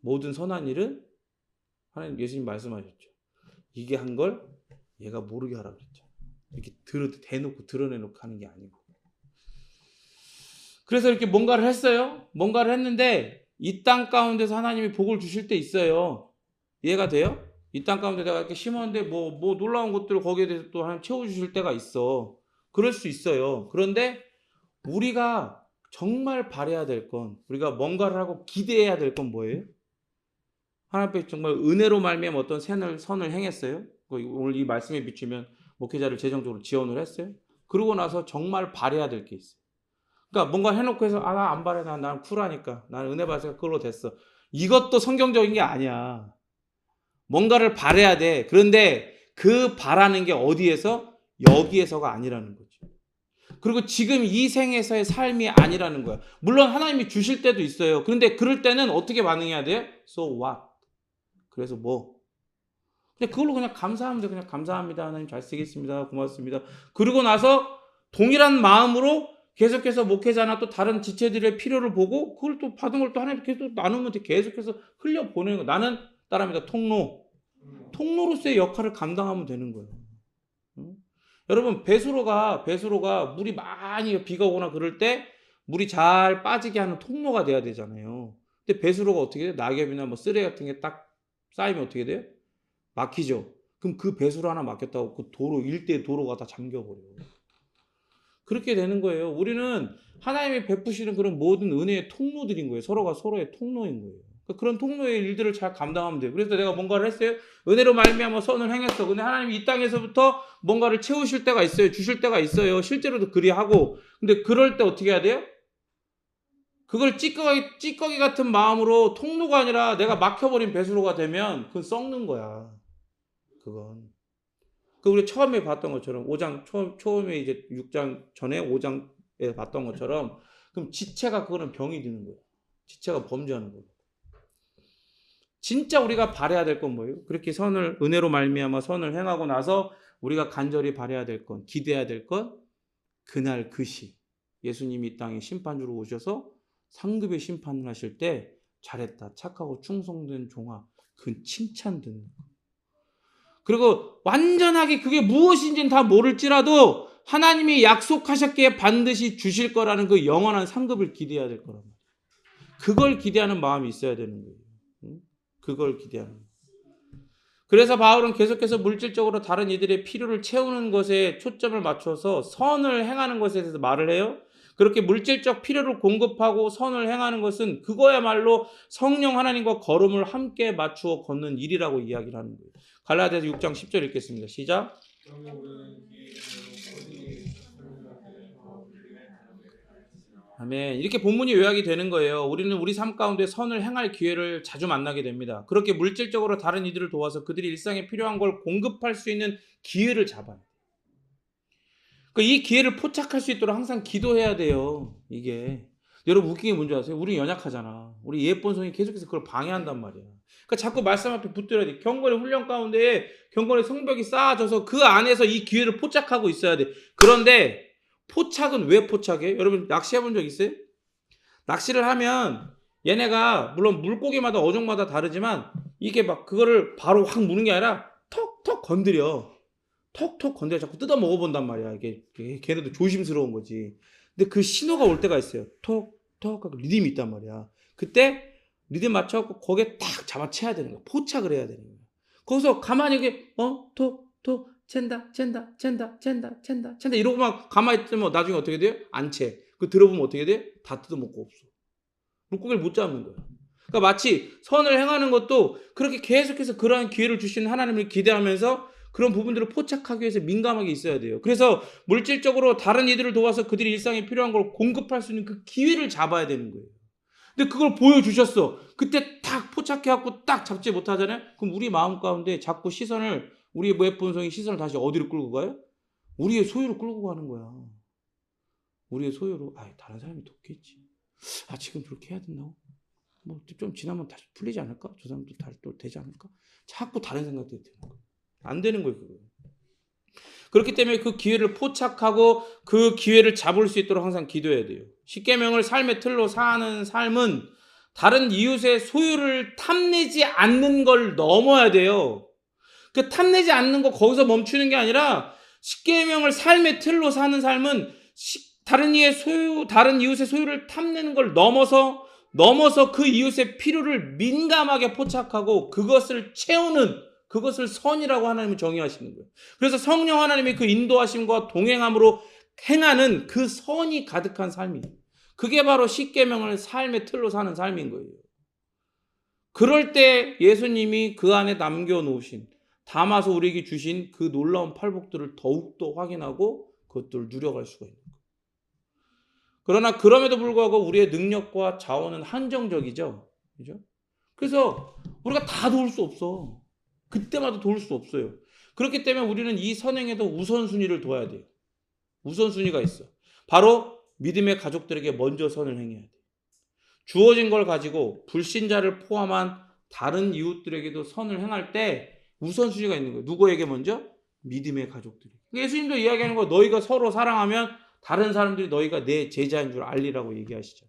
모든 선한 일은 하나님 예수님 말씀하셨죠. 이게 한 걸 얘가 모르게 하라고 그랬죠. 이렇게 대놓고 드러내놓고 하는 게 아니고. 그래서 이렇게 뭔가를 했어요. 뭔가를 했는데 이 땅 가운데서 하나님이 복을 주실 때 있어요. 이해가 돼요? 이 땅 가운데 내가 이렇게 심었는데 뭐 놀라운 것들을 거기에 대해서 또 하나님 채워주실 때가 있어. 그럴 수 있어요. 그런데 우리가 정말 바라야 될 건, 우리가 뭔가를 하고 기대해야 될 건 뭐예요? 하나님께 정말 은혜로 말미암아 어떤 선을 행했어요. 오늘 이 말씀에 비추면 목회자를 재정적으로 지원을 했어요. 그러고 나서 정말 바라야 될 게 있어요. 그러니까 뭔가 해놓고 해서 나 안 바래. 난 쿨하니까. 난 은혜 받으니까 그걸로 됐어. 이것도 성경적인 게 아니야. 뭔가를 바라야 돼. 그런데 그 바라는 게 어디에서? 여기에서가 아니라는 거죠. 그리고 지금 이 생에서의 삶이 아니라는 거야. 물론 하나님이 주실 때도 있어요. 그런데 그럴 때는 어떻게 반응해야 돼요? So what? 그래서 뭐? 그냥 그걸로 그냥 감사하면 돼. 그냥 감사합니다. 하나님 잘 쓰겠습니다. 고맙습니다. 그러고 나서 동일한 마음으로 계속해서 목회자나 또 다른 지체들의 필요를 보고 그걸 또 받은 걸 또 하나님 계속 나누면 돼. 계속해서 흘려보내는 거. 나는 따라합니다. 통로로서의 역할을 감당하면 되는 거예요. 응? 여러분 배수로가 물이 많이 비가 오거나 그럴 때 물이 잘 빠지게 하는 통로가 돼야 되잖아요. 근데 배수로가 어떻게 돼요? 낙엽이나 뭐 쓰레기 같은 게 딱 쌓이면 어떻게 돼요? 막히죠. 그럼 그 배수로 하나 막혔다고 그 도로 일대 도로가 다 잠겨버려요. 그렇게 되는 거예요. 우리는 하나님이 베푸시는 그런 모든 은혜의 통로들인 거예요. 서로가 서로의 통로인 거예요. 그런 통로의 일들을 잘 감당하면 돼요. 그래서 내가 뭔가를 했어요. 은혜로 말미암아 선을 행했어. 근데 하나님이 이 땅에서부터 뭔가를 채우실 때가 있어요. 주실 때가 있어요. 실제로도 그리하고. 근데 그럴 때 어떻게 해야 돼요? 그걸 찌꺼기 같은 마음으로 통로가 아니라 내가 막혀버린 배수로가 되면 그건 썩는 거야. 그건. 그 우리 처음에 봤던 것처럼 5장 처음에 이제 6장 전에 5장에 봤던 것처럼 그럼 지체가 그거는 병이 드는 거예요. 지체가 범죄하는 거예요. 진짜 우리가 바라야 될 건 뭐예요? 그렇게 은혜로 말미암아 선을 행하고 나서 우리가 간절히 바라야 될 건, 기대해야 될 건 그날 그 시 예수님이 이 땅에 심판주로 오셔서 상급의 심판을 하실 때 잘했다, 착하고 충성된 종아, 그 칭찬 듣는 거. 그리고 완전하게 그게 무엇인지는 다 모를지라도 하나님이 약속하셨기에 반드시 주실 거라는 그 영원한 상급을 기대해야 될 거란 말이에요. 그걸 기대하는 마음이 있어야 되는 거예요. 그걸 기대하는 거예요. 그래서 바울은 계속해서 물질적으로 다른 이들의 필요를 채우는 것에 초점을 맞춰서 선을 행하는 것에 대해서 말을 해요. 그렇게 물질적 필요를 공급하고 선을 행하는 것은 그거야말로 성령 하나님과 걸음을 함께 맞추어 걷는 일이라고 이야기를 하는 거예요. 갈라디아서 6장 10절 읽겠습니다. 시작. 아멘. 이렇게 본문이 요약이 되는 거예요. 우리는 우리 삶 가운데 선을 행할 기회를 자주 만나게 됩니다. 그렇게 물질적으로 다른 이들을 도와서 그들이 일상에 필요한 걸 공급할 수 있는 기회를 잡아요. 이 기회를 포착할 수 있도록 항상 기도해야 돼요. 이게. 여러분 웃긴 게 뭔지 아세요? 우리 연약하잖아. 우리 예쁜 성이 계속해서 그걸 방해한단 말이야. 그러니까 자꾸 말씀 앞에 붙들어야 돼. 경건의 훈련 가운데 경건의 성벽이 쌓아져서 그 안에서 이 기회를 포착하고 있어야 돼. 그런데 포착은 왜 포착해? 여러분 낚시해 본 적 있어요? 낚시를 하면 얘네가 물론 물고기마다 어종마다 다르지만 이게 막 그거를 바로 확 무는 게 아니라 턱턱 건드려. 턱턱 건드려 자꾸 뜯어 먹어본단 말이야. 이게 걔네도 조심스러운 거지. 근데 그 신호가 올 때가 있어요. 톡톡 하고 리듬이 있단 말이야. 그때 리듬 맞춰갖고 거기에 딱 잡아채야 되는 거야. 포착을 해야 되는 거야. 거기서 가만히 이게 톡톡 챈다 이러고만 가만히 있으면 나중에 어떻게 돼요? 안 채. 그 들어보면 어떻게 돼요? 다 뜯어먹고 없어. 물고기를 못 잡는 거야. 그러니까 마치 선을 행하는 것도 그렇게 계속해서 그러한 기회를 주시는 하나님을 기대하면서 그런 부분들을 포착하기 위해서 민감하게 있어야 돼요. 그래서 물질적으로 다른 이들을 도와서 그들이 일상에 필요한 걸 공급할 수 있는 그 기회를 잡아야 되는 거예요. 근데 그걸 보여주셨어. 그때 딱 포착해갖고 딱 잡지 못하잖아요. 그럼 우리 마음 가운데 자꾸 시선을 우리의 무해본성이 시선을 다시 어디로 끌고 가요? 우리의 소유로 끌고 가는 거야. 우리의 소유로 다른 사람이 돕겠지. 지금 그렇게 해야 된다고? 뭐 좀 지나면 다시 풀리지 않을까? 저 사람도 또 되지 않을까? 자꾸 다른 생각들이 드는 거야. 안 되는 거예요, 그거. 그렇기 때문에 그 기회를 포착하고 그 기회를 잡을 수 있도록 항상 기도해야 돼요. 십계명을 삶의 틀로 사는 삶은 다른 이웃의 소유를 탐내지 않는 걸 넘어야 돼요. 그 탐내지 않는 거 거기서 멈추는 게 아니라 십계명을 삶의 틀로 사는 삶은 다른 이웃의 소유를 탐내는 걸 넘어서 그 이웃의 필요를 민감하게 포착하고 그것을 채우는 그것을 선이라고 하나님은 정의하시는 거예요. 그래서 성령 하나님의 그 인도하심과 동행함으로 행하는 그 선이 가득한 삶이에요. 그게 바로 십계명을 삶의 틀로 사는 삶인 거예요. 그럴 때 예수님이 그 안에 남겨놓으신 담아서 우리에게 주신 그 놀라운 팔복들을 더욱더 확인하고 그것들을 누려갈 수가 있는 거예요. 그러나 그럼에도 불구하고 우리의 능력과 자원은 한정적이죠. 그죠? 그래서 우리가 다 도울 수 없어. 그때마다 도울 수 없어요. 그렇기 때문에 우리는 이 선행에도 우선순위를 둬야 돼요. 우선순위가 있어. 바로 믿음의 가족들에게 먼저 선을 행해야 돼. 주어진 걸 가지고 불신자를 포함한 다른 이웃들에게도 선을 행할 때 우선순위가 있는 거예요. 누구에게 먼저? 믿음의 가족들이. 예수님도 이야기하는 거 너희가 서로 사랑하면 다른 사람들이 너희가 내 제자인 줄 알리라고 얘기하시죠.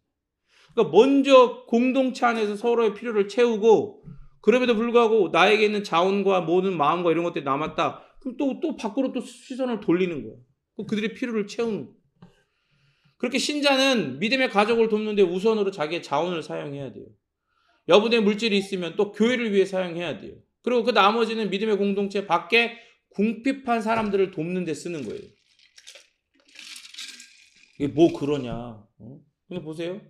그러니까 먼저 공동체 안에서 서로의 필요를 채우고 그럼에도 불구하고 나에게 있는 자원과 모든 마음과 이런 것들이 남았다. 그럼 또 밖으로 또 시선을 돌리는 거예요. 그들의 필요를 채우는 거예요. 그렇게 신자는 믿음의 가족을 돕는데 우선으로 자기의 자원을 사용해야 돼요. 여분의 물질이 있으면 또 교회를 위해 사용해야 돼요. 그리고 그 나머지는 믿음의 공동체 밖에 궁핍한 사람들을 돕는 데 쓰는 거예요. 이게 뭐 그러냐. 근데 보세요.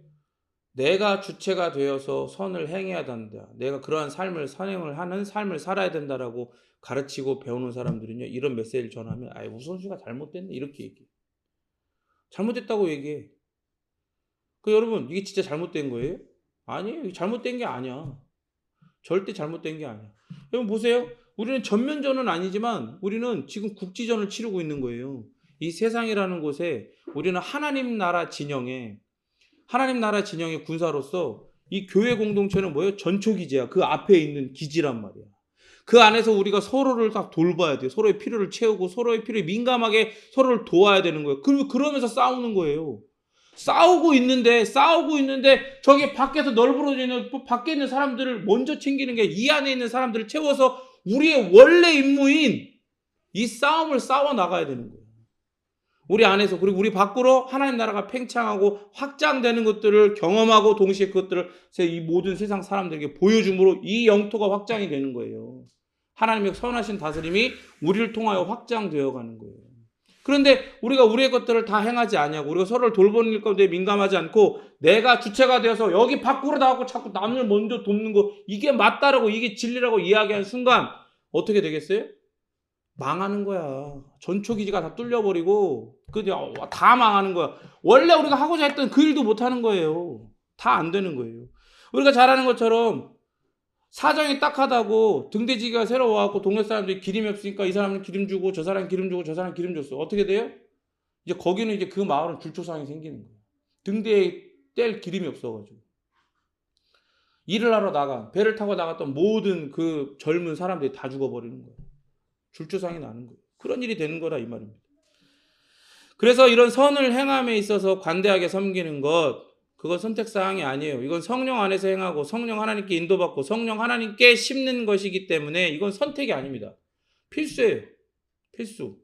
내가 주체가 되어서 선을 행해야 된다. 내가 그러한 삶을 선행을 하는 삶을 살아야 된다라고 가르치고 배우는 사람들은요. 이런 메시지를 전하면 우선순위가 잘못됐네. 이렇게 얘기해. 잘못됐다고 얘기해. 여러분 이게 진짜 잘못된 거예요? 아니에요. 잘못된 게 아니야. 절대 잘못된 게 아니야. 여러분 보세요. 우리는 전면전은 아니지만 우리는 지금 국지전을 치르고 있는 거예요. 이 세상이라는 곳에 우리는 하나님 나라 진영의 군사로서 이 교회 공동체는 뭐예요? 전초기지야. 그 앞에 있는 기지란 말이야. 그 안에서 우리가 서로를 다 돌봐야 돼요. 서로의 필요를 채우고 서로의 필요에 민감하게 서로를 도와야 되는 거예요. 그러면서 싸우는 거예요. 싸우고 있는데 저기 밖에서 널브러지는 밖에 있는 사람들을 먼저 챙기는 게 이 안에 있는 사람들을 채워서 우리의 원래 임무인 이 싸움을 싸워 나가야 되는 거예요. 우리 안에서 그리고 우리 밖으로 하나님 나라가 팽창하고 확장되는 것들을 경험하고 동시에 그것들을 이 모든 세상 사람들에게 보여줌으로 이 영토가 확장이 되는 거예요. 하나님의 선하신 다스림이 우리를 통하여 확장되어 가는 거예요. 그런데 우리가 우리의 것들을 다 행하지 않냐고 우리가 서로를 돌보는 것에 민감하지 않고 내가 주체가 되어서 여기 밖으로 나가고 자꾸 남을 먼저 돕는 거 이게 맞다라고 이게 진리라고 이야기하는 순간 어떻게 되겠어요? 망하는 거야. 전초기지가 다 뚫려버리고 다 망하는 거야. 원래 우리가 하고자 했던 그 일도 못하는 거예요. 다 안 되는 거예요. 우리가 잘 아는 것처럼 사정이 딱하다고 등대지기가 새로 와갖고 동네 사람들이 기름이 없으니까 이 사람은 기름 주고 저 사람 기름 주고 저 사람 기름 줬어. 어떻게 돼요? 이제 거기는 이제 그 마을은 줄초상이 생기는 거예요. 등대에 뗄 기름이 없어가지고. 일을 하러 배를 타고 나갔던 모든 그 젊은 사람들이 다 죽어버리는 거예요. 줄초상이 나는 거예요. 그런 일이 되는 거라 이 말입니다. 그래서 이런 선을 행함에 있어서 관대하게 섬기는 것 그건 선택사항이 아니에요. 이건 성령 안에서 행하고 성령 하나님께 인도받고 성령 하나님께 심는 것이기 때문에 이건 선택이 아닙니다. 필수예요. 필수.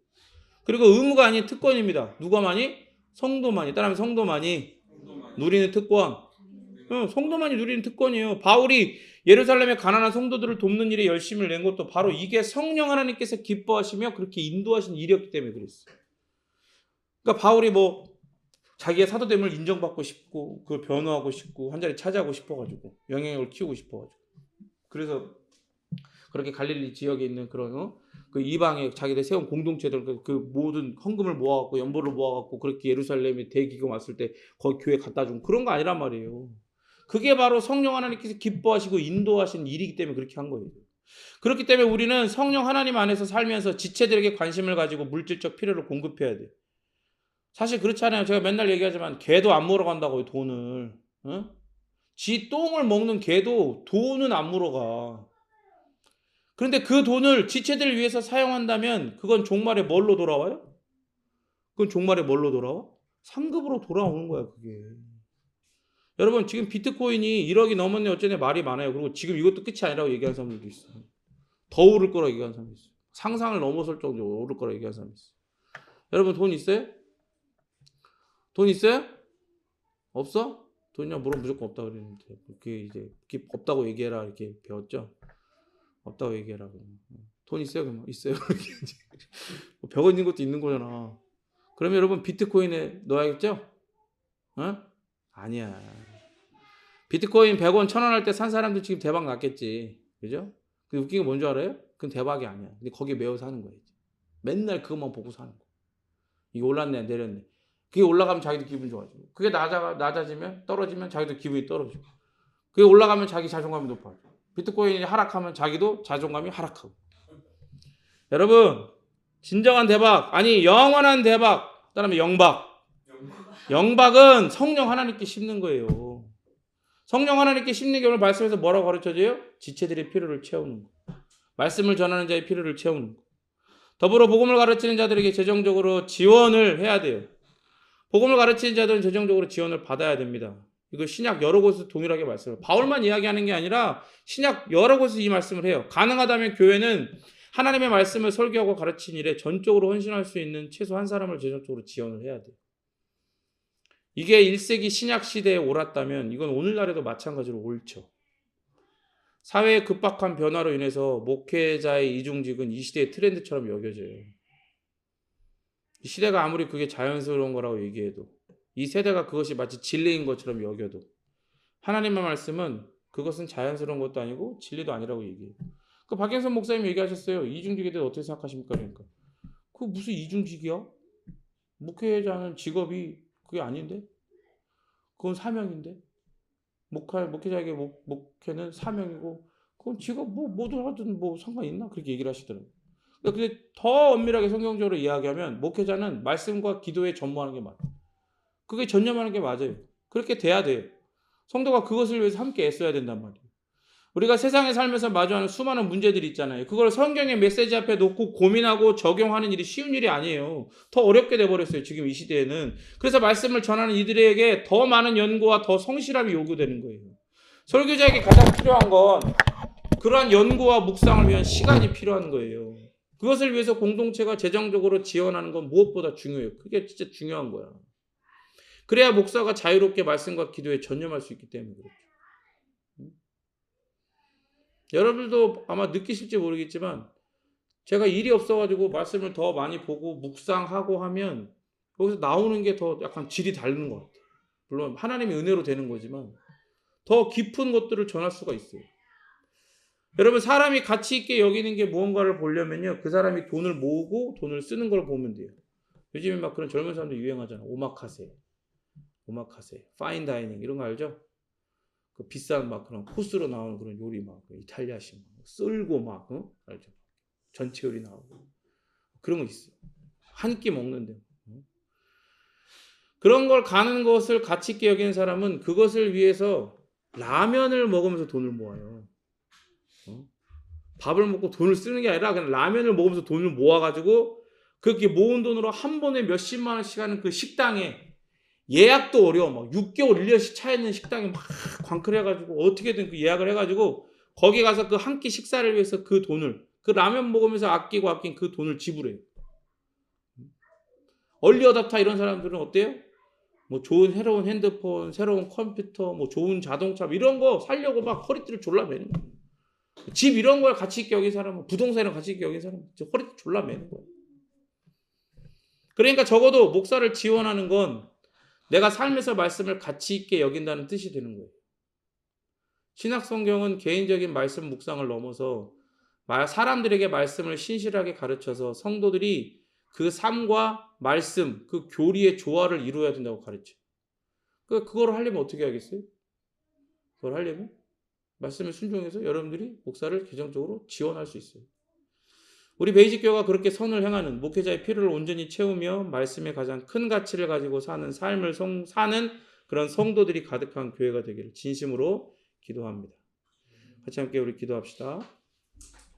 그리고 의무가 아닌 특권입니다. 누가만이? 성도만이. 따라하면 성도만이 누리는 특권. 성도만이 누리는 특권이에요. 바울이 예루살렘의 가난한 성도들을 돕는 일에 열심을 낸 것도 바로 이게 성령 하나님께서 기뻐하시며 그렇게 인도하신 일이었기 때문에 그랬어요. 그러니까 바울이 자기의 사도됨을 인정받고 싶고 그걸 변호하고 싶고 한 자리 차지하고 싶어가지고 영향력을 키우고 싶어가지고 그래서 그렇게 갈릴리 지역에 있는 그런 그 이방에 자기들 세운 공동체들 그 모든 헌금을 모아갖고 연보를 모아갖고 그렇게 예루살렘에 대기금 왔을 때 거기 교회 갖다 준 그런 거 아니란 말이에요. 그게 바로 성령 하나님께서 기뻐하시고 인도하신 일이기 때문에 그렇게 한 거예요. 그렇기 때문에 우리는 성령 하나님 안에서 살면서 지체들에게 관심을 가지고 물질적 필요를 공급해야 돼요. 사실 그렇지 않아요. 제가 맨날 얘기하지만 개도 안 물어 간다고요. 돈을. 지 똥을 먹는 개도 돈은 안 물어가. 그런데 그 돈을 지체들을 위해서 사용한다면 그건 종말에 뭘로 돌아와요? 그건 종말에 뭘로 돌아와? 상급으로 돌아오는 거야 그게. 여러분 지금 비트코인이 1억이 넘었네 어쩌네 말이 많아요. 그리고 지금 이것도 끝이 아니라고 얘기하는 사람들도 있어요. 더 오를 거라고 얘기하는 사람도 있어요. 상상을 넘어설 정도로 오를 거라고 얘기하는 사람도 있어요. 여러분 돈 있어요? 돈 있어요? 없어? 돈이냐 물으면 무조건 없다 그랬는데 이렇게 없다고 얘기해라 이렇게 배웠죠? 없다고 얘기해라. 돈 있어요? 그러면 있어요. 100원 있는 것도 있는 거잖아. 그러면 여러분 비트코인에 넣어야겠죠? 아니야. 비트코인 100원 1000원 할 때 산 사람들 지금 대박 났겠지. 그죠? 근데 웃긴 게 뭔지 알아요? 그건 대박이 아니야. 근데 거기에 매여 사는 거야. 맨날 그것만 보고 사는 거야. 이게 올랐네 내렸네. 그게 올라가면 자기도 기분 좋아지고 그게 낮아지면 떨어지면 자기도 기분이 떨어지고 그게 올라가면 자기 자존감이 높아지고 비트코인이 하락하면 자기도 자존감이 하락하고. 여러분 진정한 대박 아니 영원한 대박 그다음에 영박은 성령 하나님께 심는 거예요. 성령 하나님께 심는 게 오늘 말씀에서 뭐라고 가르쳐줘요? 지체들의 필요를 채우는 거. 말씀을 전하는 자의 필요를 채우는 거. 더불어 복음을 가르치는 자들에게 재정적으로 지원을 해야 돼요. 복음을 가르치는 자들은 재정적으로 지원을 받아야 됩니다. 이거 신약 여러 곳에서 동일하게 말씀을, 바울만 이야기하는 게 아니라 신약 여러 곳에서 이 말씀을 해요. 가능하다면 교회는 하나님의 말씀을 설교하고 가르치는 일에 전적으로 헌신할 수 있는 최소 한 사람을 재정적으로 지원을 해야 돼요. 이게 1세기 신약 시대에 옳았다면 이건 오늘날에도 마찬가지로 옳죠. 사회의 급박한 변화로 인해서 목회자의 이중직은 이 시대의 트렌드처럼 여겨져요. 이 시대가 아무리 그게 자연스러운 거라고 얘기해도, 이 세대가 그것이 마치 진리인 것처럼 여겨도, 하나님의 말씀은 그것은 자연스러운 것도 아니고 진리도 아니라고 얘기해요. 그 박영선 목사님 얘기하셨어요. 이중직에 대해서 어떻게 생각하십니까? 그러니까 그 무슨 이중직이야? 목회자는 직업이 그게 아닌데? 그건 사명인데? 목회자에게 목회는 사명이고, 그건 직업 뭐든 하든 뭐 상관 있나? 그렇게 얘기를 하시더라고요. 근데 더 엄밀하게 성경적으로 이야기하면 목회자는 말씀과 기도에 전무하는 게 맞아요. 그게 전념하는 게 맞아요. 그렇게 돼야 돼요. 성도가 그것을 위해서 함께 애써야 된단 말이에요. 우리가 세상에 살면서 마주하는 수많은 문제들이 있잖아요. 그걸 성경의 메시지 앞에 놓고 고민하고 적용하는 일이 쉬운 일이 아니에요. 더 어렵게 돼버렸어요. 지금 이 시대에는. 그래서 말씀을 전하는 이들에게 더 많은 연구와 더 성실함이 요구되는 거예요. 설교자에게 가장 필요한 건 그러한 연구와 묵상을 위한 시간이 필요한 거예요. 그것을 위해서 공동체가 재정적으로 지원하는 건 무엇보다 중요해요. 그게 진짜 중요한 거야. 그래야 목사가 자유롭게 말씀과 기도에 전념할 수 있기 때문에 그렇죠. 여러분들도 아마 느끼실지 모르겠지만 제가 일이 없어가지고 말씀을 더 많이 보고 묵상하고 하면 여기서 나오는 게 더 약간 질이 다른 것 같아요. 물론 하나님의 은혜로 되는 거지만 더 깊은 것들을 전할 수가 있어요. 여러분, 사람이 가치 있게 여기는 게 무언가를 보려면요, 그 사람이 돈을 모으고 돈을 쓰는 걸 보면 돼요. 요즘에 막 그런 젊은 사람들 유행하잖아. 오마카세, 파인다이닝 이런 거 알죠? 그 비싼 막 그런 코스로 나오는 그런 요리 막 이탈리아식 막 쓸고 막 알죠? 전체 요리 나오고 그런 거 있어요. 한 끼 먹는데 그런 걸 가는 것을 가치 있게 여기는 사람은 그것을 위해서 라면을 먹으면서 돈을 모아요. 밥을 먹고 돈을 쓰는 게 아니라 그냥 라면을 먹으면서 돈을 모아가지고 그렇게 모은 돈으로 한 번에 몇십만 원씩 하는 그 식당에 예약도 어려워. 막 6개월, 1년씩 차 있는 식당에 막 광클해가지고 어떻게든 그 예약을 해가지고 거기 가서 그 한 끼 식사를 위해서 그 돈을, 그 라면 먹으면서 아낀 그 돈을 지불해요. 얼리 어답터 이런 사람들은 어때요? 뭐 좋은 새로운 핸드폰, 새로운 컴퓨터, 뭐 좋은 자동차 이런 거 사려고 막 허리띠를 졸라매는 거예요. 집 이런 걸 가치 있게 여긴 사람은, 부동산을 가치 있게 여긴 사람은 허리띠 졸라매는 거예요. 그러니까 적어도 목사를 지원하는 건 내가 삶에서 말씀을 가치 있게 여긴다는 뜻이 되는 거예요. 신약 성경은 개인적인 말씀 묵상을 넘어서 사람들에게 말씀을 신실하게 가르쳐서 성도들이 그 삶과 말씀, 그 교리의 조화를 이루어야 된다고 가르쳐요. 그걸 하려면 어떻게 하겠어요? 그걸 하려면 말씀에 순종해서 여러분들이 목사를 개정적으로 지원할 수 있어요. 우리 베이직 교회가 그렇게 선을 행하는, 목회자의 필요를 온전히 채우며 말씀의 가장 큰 가치를 가지고 사는 삶을 사는 그런 성도들이 가득한 교회가 되기를 진심으로 기도합니다. 같이 함께 우리 기도합시다.